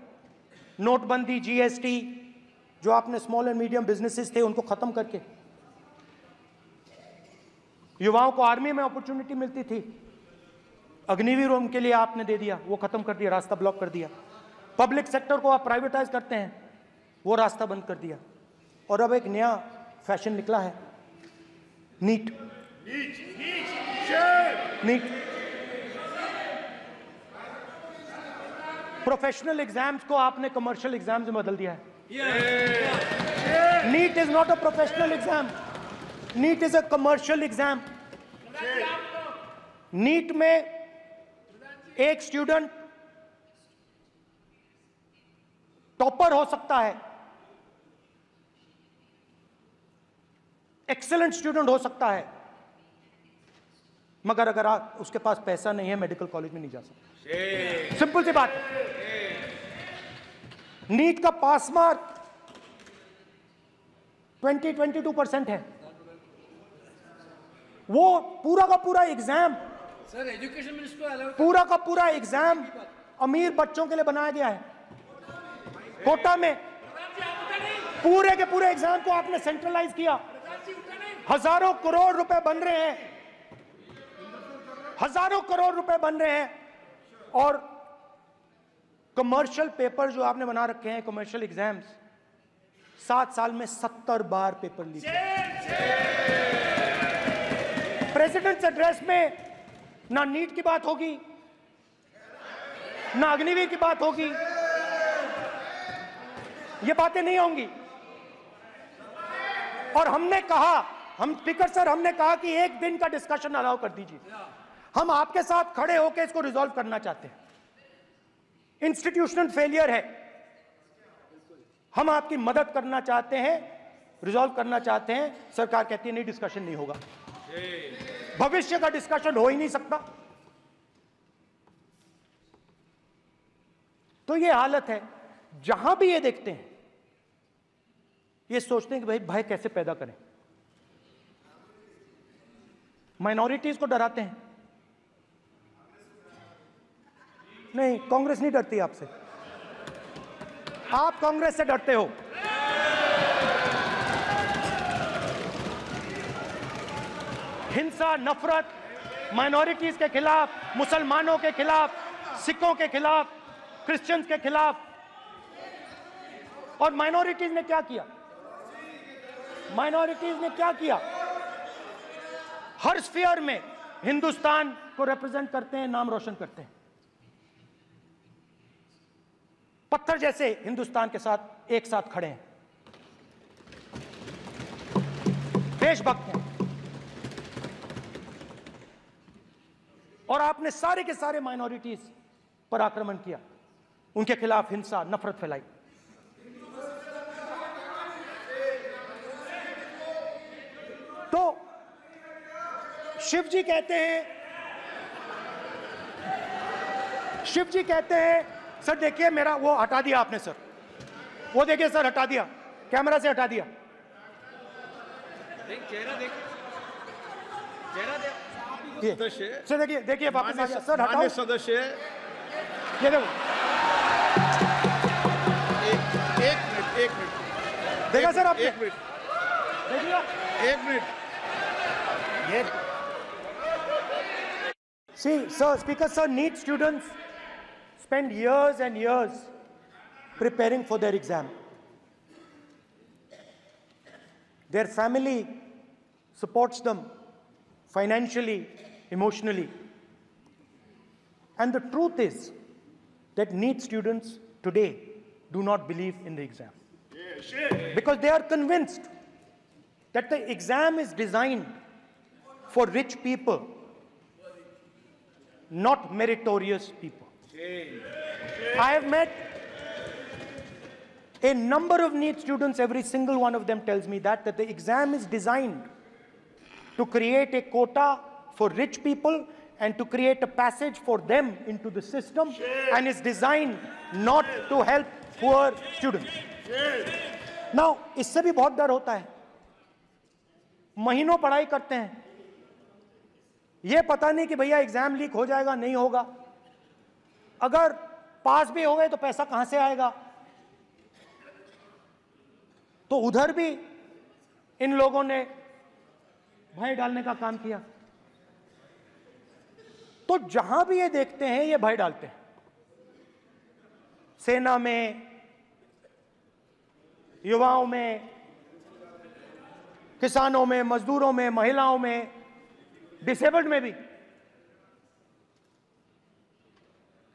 नोटबंदी, जीएसटी, जो आपने स्मॉल एंड मीडियम बिजनेसेस थे उनको खत्म करके, युवाओं को आर्मी में अपॉर्चुनिटी मिलती थी, अग्निवीर उनके लिए आपने दे दिया, वो खत्म कर दिया, रास्ता ब्लॉक कर दिया। पब्लिक सेक्टर को आप प्राइवेटाइज करते हैं, वो रास्ता बंद कर दिया। और अब एक नया फैशन निकला है, नीट। प्रोफेशनल एग्जाम्स को आपने कमर्शियल एग्जाम्स में बदल दिया है। NEET is not a professional exam, NEET is a commercial exam. NEET में एक स्टूडेंट टॉपर हो सकता है, एक्सीलेंट स्टूडेंट हो सकता है, मगर अगर उसके पास पैसा नहीं है मेडिकल कॉलेज में नहीं जा सकता। सिंपल सी बात। नीट का पास मार्क 22% है। वो पूरा का पूरा एग्जाम, सर एजुकेशन मिनिस्टर पूरा का पूरा एग्जाम अमीर बच्चों के लिए बनाया गया है। कोटा में पूरे के पूरे एग्जाम को आपने सेंट्रलाइज किया। हजारों करोड़ रुपए बन रहे हैं, हजारों करोड़ रुपए बन रहे हैं। और कमर्शियल पेपर जो आपने बना रखे हैं, कमर्शियल एग्जाम्स, 7 साल में 70 बार पेपर लीक। प्रेसिडेंट्स एड्रेस में ना नीट की बात होगी, ना अग्निवीर की बात होगी, ये बातें नहीं होंगी। और हमने कहा, हम स्पीकर सर, हमने कहा कि एक दिन का डिस्कशन अलाउ कर दीजिए। हम आपके साथ खड़े होकर इसको रिजॉल्व करना चाहते हैं। इंस्टीट्यूशनल फेलियर है, हम आपकी मदद करना चाहते हैं, रिजॉल्व करना चाहते हैं। सरकार कहती है नहीं, डिस्कशन नहीं होगा, भविष्य का डिस्कशन हो ही नहीं सकता। तो ये हालत है। जहां भी ये देखते हैं, ये सोचते हैं कि भाई भय कैसे पैदा करें, माइनॉरिटीज को डराते हैं। नहीं, कांग्रेस नहीं डरती आपसे, आप कांग्रेस से डरते हो। हिंसा, नफरत, माइनॉरिटीज के खिलाफ, मुसलमानों के खिलाफ, सिखों के खिलाफ, क्रिश्चियंस के खिलाफ। और माइनॉरिटीज ने क्या किया? माइनॉरिटीज ने क्या किया? हर स्फीयर में हिंदुस्तान को रिप्रेजेंट करते हैं, नाम रोशन करते हैं। पत्थर जैसे हिंदुस्तान के साथ एक साथ खड़े हैं, देशभक्त हैं। और आपने सारे के सारे माइनॉरिटीज पर आक्रमण किया, उनके खिलाफ हिंसा, नफरत फैलाई। शिव जी कहते हैं सर देखिए मेरा वो हटा दिया आपने सर, वो देखिए सर हटा दिया, कैमरा से हटा दिया। चेहरा देखिए, चेहरा सदस्य सर देखिए वापस आ गया सर, हटाओ सदस्य। ये देखो, एक मिनट देखा सर आपने? एक मिनट ये see sir, speaker sir, NEET students spend years and years preparing for their exam. Their family supports them financially, emotionally. And the truth is that NEET students today do not believe in the exam. Because they are convinced that the exam is designed for rich people, not meritorious people. I have met a number of NEET students, every single one of them tells me that the exam is designed to create a quota for rich people and to create a passage for them into the system, and is designed not to help poor students. Now, इससे भी बहुत डर होता है। महीनों पढ़ाई करते हैं, ये पता नहीं कि भैया एग्जाम लीक हो जाएगा नहीं होगा, अगर पास भी हो गए तो पैसा कहां से आएगा। तो उधर भी इन लोगों ने भय डालने का काम किया। तो जहां भी ये देखते हैं ये भय डालते हैं, सेना में, युवाओं में, किसानों में, मजदूरों में, महिलाओं में, डिसेबल्ड में भी।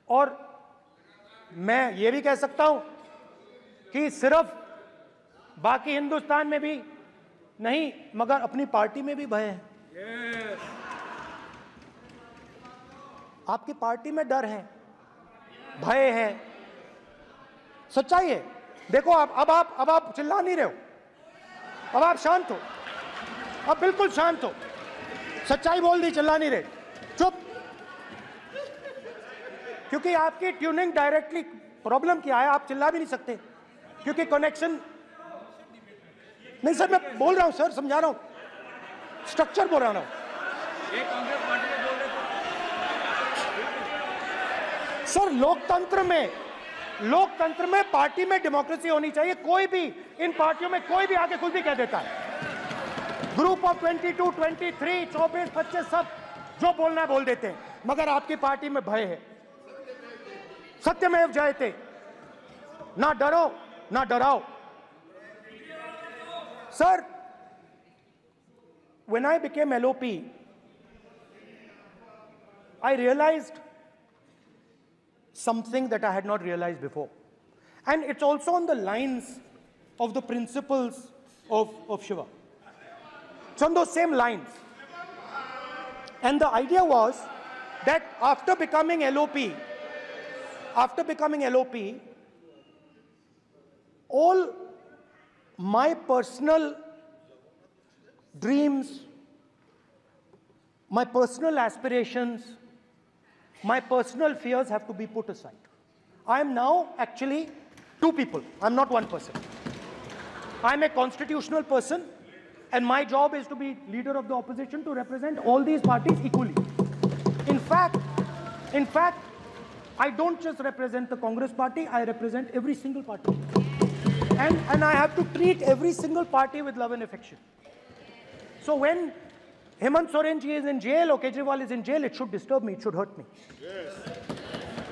और मैं ये भी कह सकता हूं कि सिर्फ बाकी हिंदुस्तान में भी नहीं मगर अपनी पार्टी में भी भय है। आपकी पार्टी में डर है, भय है, सच्चाई है। देखो अब आप चिल्ला नहीं रहे हो, अब आप शांत हो, अब बिल्कुल शांत हो, सच्चाई बोल दी, चिल्ला नहीं रहे, चुप। क्योंकि आपकी ट्यूनिंग डायरेक्टली, प्रॉब्लम क्या है, आप चिल्ला भी नहीं सकते क्योंकि कनेक्शन नहीं। सर मैं बोल रहा हूं सर, समझा रहा हूं, स्ट्रक्चर बोल रहा हूं। ये कांग्रेस पार्टी में बोल रहे थे सर लोकतंत्र में पार्टी में डेमोक्रेसी होनी चाहिए। कोई भी इन पार्टियों में कोई भी आके कुछ भी कह देता है। ग्रुप ऑफ 22, 23, 24, 25 सब जो बोलना है बोल देते हैं, मगर आपकी पार्टी में भय है। सत्यमेव जयते, ना डरो ना डराओ। Sir, when I became LOP, I realized something that I had not realized before. And it's also on the lines of the principles of Shiva. It's on those same lines. And the idea was that after becoming LOP, all my personal dreams, my personal aspirations, my personal fears have to be put aside. I am now actually two people. I'm not one person. I'm a constitutional person, and my job is to be leader of the opposition, to represent all these parties equally. In fact, I don't just represent the Congress party, I represent every single party. And I have to treat every single party with love and affection. So when Hemant Soren ji is in jail or Kejriwal is in jail, it should disturb me, it should hurt me. Yes.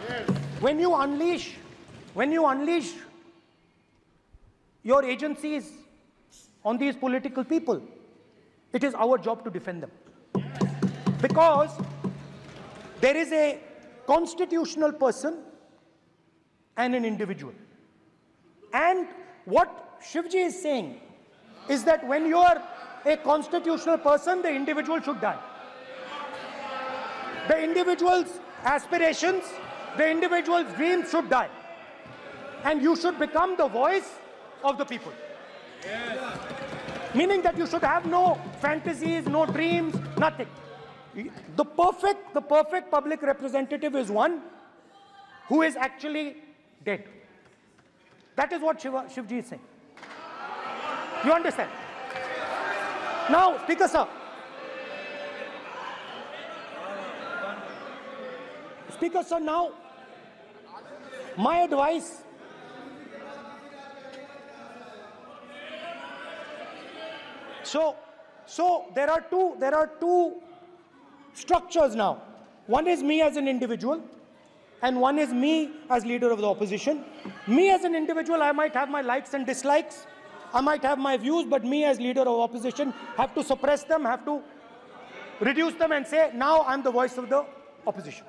Yes. When you unleash your agencies on these political people, it is our job to defend them. Because there is a constitutional person and an individual. And what Shivji is saying is that when you are a constitutional person, the individual should die. The individual's aspirations, the individual's dreams should die. And you should become the voice of the people. Yes. Meaning that you should have no fantasies, no dreams, nothing. The perfect public representative is one who is actually dead. That is what Shivji is saying. You understand? Now, Speaker sir. Speaker sir, now, my advice. So there are two structures now. One is me as an individual, and one is me as leader of the opposition. Me as an individual, I might have my likes and dislikes. I might have my views, but me as leader of opposition have to suppress them, have to reduce them and say, now I'm the voice of the opposition.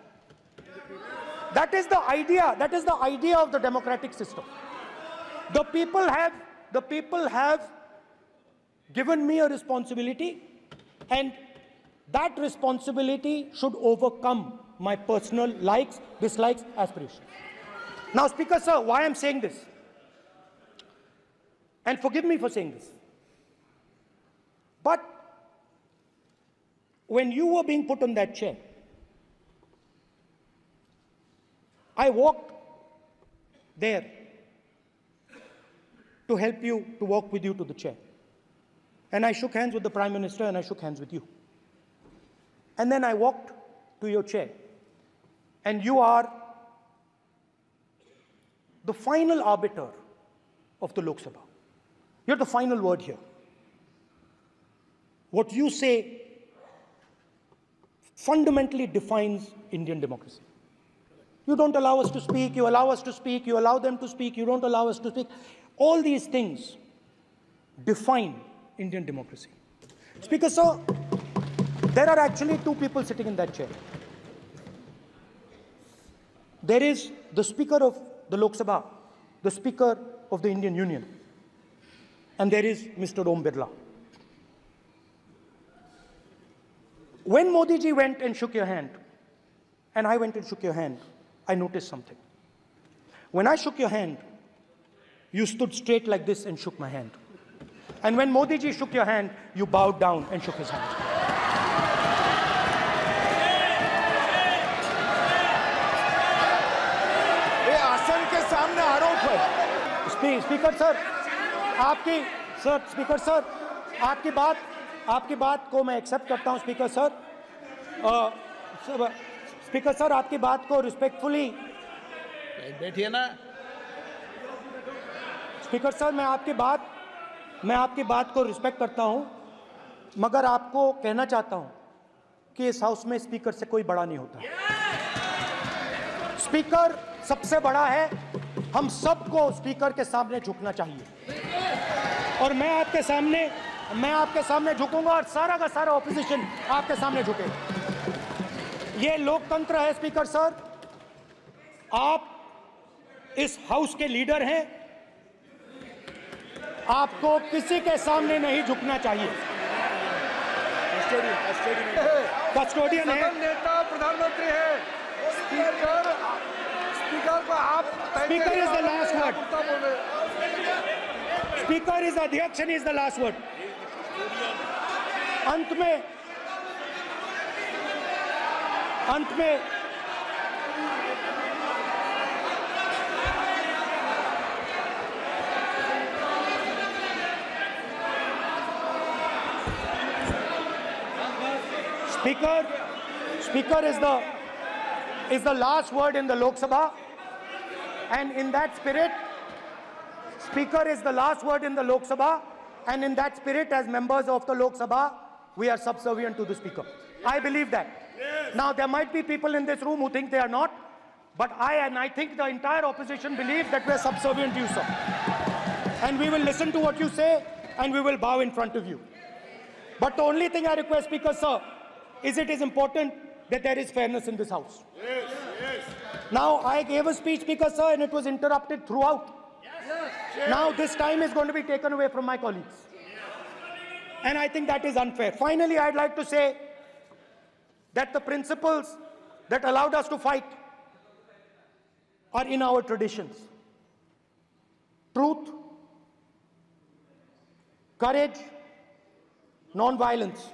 That is the idea. That is the idea of the democratic system. The people have given me a responsibility, and that responsibility should overcome my personal likes, dislikes, aspirations. Now, Speaker sir, why I'm saying this? And forgive me for saying this. But when you were being put on that chair, I walked there to help you, to walk with you to the chair. And I shook hands with the Prime Minister and I shook hands with you. And then I walked to your chair. And you are the final arbiter of the Lok Sabha. You're the final word here. What you say fundamentally defines Indian democracy. You don't allow us to speak, you allow us to speak, you allow them to speak, you don't allow us to speak. All these things define Indian democracy. Speaker sir, there are actually two people sitting in that chair. There is the Speaker of the Lok Sabha, the Speaker of the Indian Union, and there is Mr. Om Birla. When Modi ji went and shook your hand, and I went and shook your hand, I noticed something. When I shook your hand, you stood straight like this and shook my hand. And when Modi ji shook your hand, you bowed down and shook his hand. ये आसन के सामने आरोप है। Speaker sir, speaker sir, आपकी बात को मैं एक्सेप्ट करता हूं, स्पीकर सर। स्पीकर सर, आपकी बात को रिस्पेक्टफुली बैठिए ना। स्पीकर सर, मैं आपकी बात को रिस्पेक्ट करता हूं, मगर आपको कहना चाहता हूं कि इस हाउस में स्पीकर से कोई बड़ा नहीं होता। स्पीकर सबसे बड़ा है, हम सबको स्पीकर के सामने झुकना चाहिए। और मैं आपके सामने झुकूंगा और सारा का सारा ऑपोजिशन आपके सामने झुकेगा। ये लोकतंत्र है स्पीकर सर। आप इस हाउस के लीडर हैं, आपको किसी के सामने नहीं झुकना चाहिए। कस्टोडियन है, नेता प्रधानमंत्री है, स्पीकर को आप speaker is the last word, speaker is अध्यक्ष and is the last word. अंत में Speaker is the last word in the Lok Sabha, and in that spirit, Speaker is the last word in the Lok Sabha, and in that spirit, as members of the Lok Sabha, we are subservient to the Speaker. I believe that. Yes. Now, there might be people in this room who think they are not, but I think the entire opposition believes that we are subservient to you, sir. And we will listen to what you say, and we will bow in front of you. But the only thing I request, Speaker, sir, is it is important that there is fairness in this house. Yes, yes. Now, I gave a speech, Speaker, sir, and it was interrupted throughout. Yes. Now, this time is going to be taken away from my colleagues. And I think that is unfair. Finally, I'd like to say that the principles that allowed us to fight are in our traditions. Truth, courage, non-violence.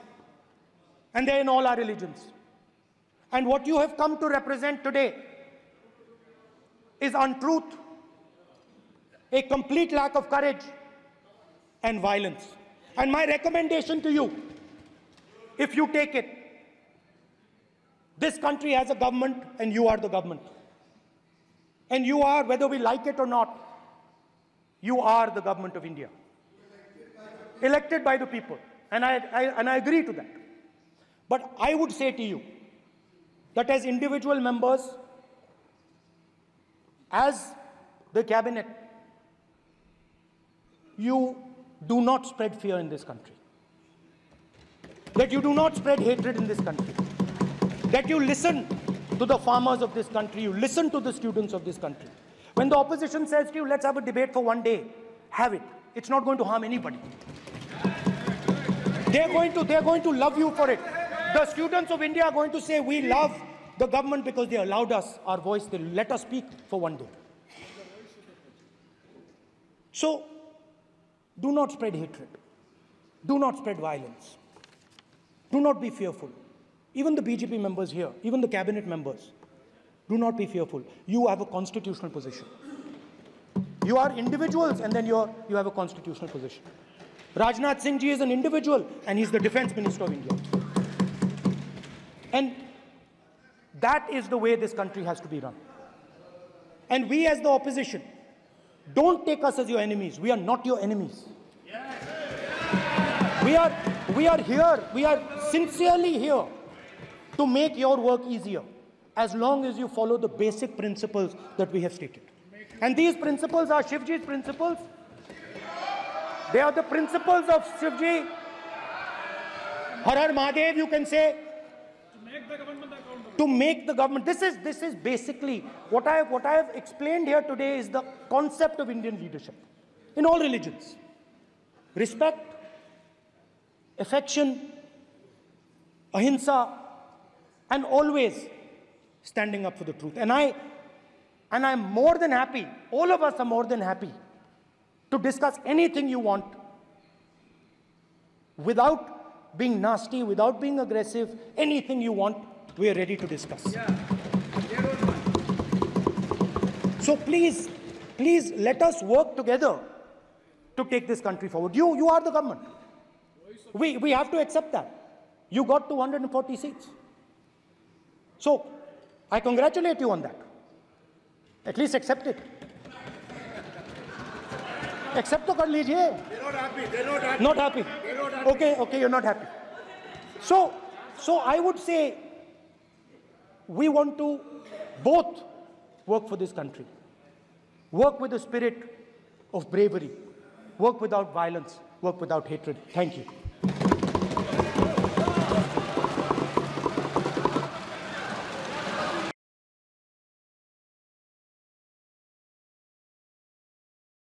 And they're in all our religions. And what you have come to represent today is untruth, a complete lack of courage, and violence. And my recommendation to you, if you take it, this country has a government and you are the government. And you are, whether we like it or not, you are the government of India. Elected by the people. And I agree to that. But I would say to you that as individual members, as the cabinet, you do not spread fear in this country. That you do not spread hatred in this country. That you listen to the farmers of this country, you listen to the students of this country. When the opposition says to you, let's have a debate for one day, have it. It's not going to harm anybody. They're going to love you for it. The students of India are going to say, we love the government because they allowed us our voice, they let us speak for one day. So, do not spread hatred. Do not spread violence. Do not be fearful. Even the BJP members here, even the cabinet members, do not be fearful. You have a constitutional position. You are individuals and then you have a constitutional position. Rajnath Singh ji is an individual and he's the Defense Minister of India. And that is the way this country has to be run. And we as the opposition, don't take us as your enemies. We are not your enemies. We are here, we are sincerely here to make your work easier, as long as you follow the basic principles that we have stated. And these principles are Shivji's principles. They are the principles of Shivji. Har Har Mahadev, you can say. To make the government. This is basically what I have explained here today is the concept of Indian leadership in all religions. Respect, affection, ahimsa, and always standing up for the truth. And I'm more than happy, all of us are more than happy to discuss anything you want without being nasty, without being aggressive, anything you want, we are ready to discuss. So please let us work together to take this country forward. You are the government. We have to accept that. You got 240 seats. So I congratulate you on that. At least accept it. Accept to kar lijiye. They're not happy. They're not happy. Not happy. They're not happy. Okay, you're not happy. So I would say we want to both work for this country. Work with the spirit of bravery. Work without violence. Work without hatred. Thank you.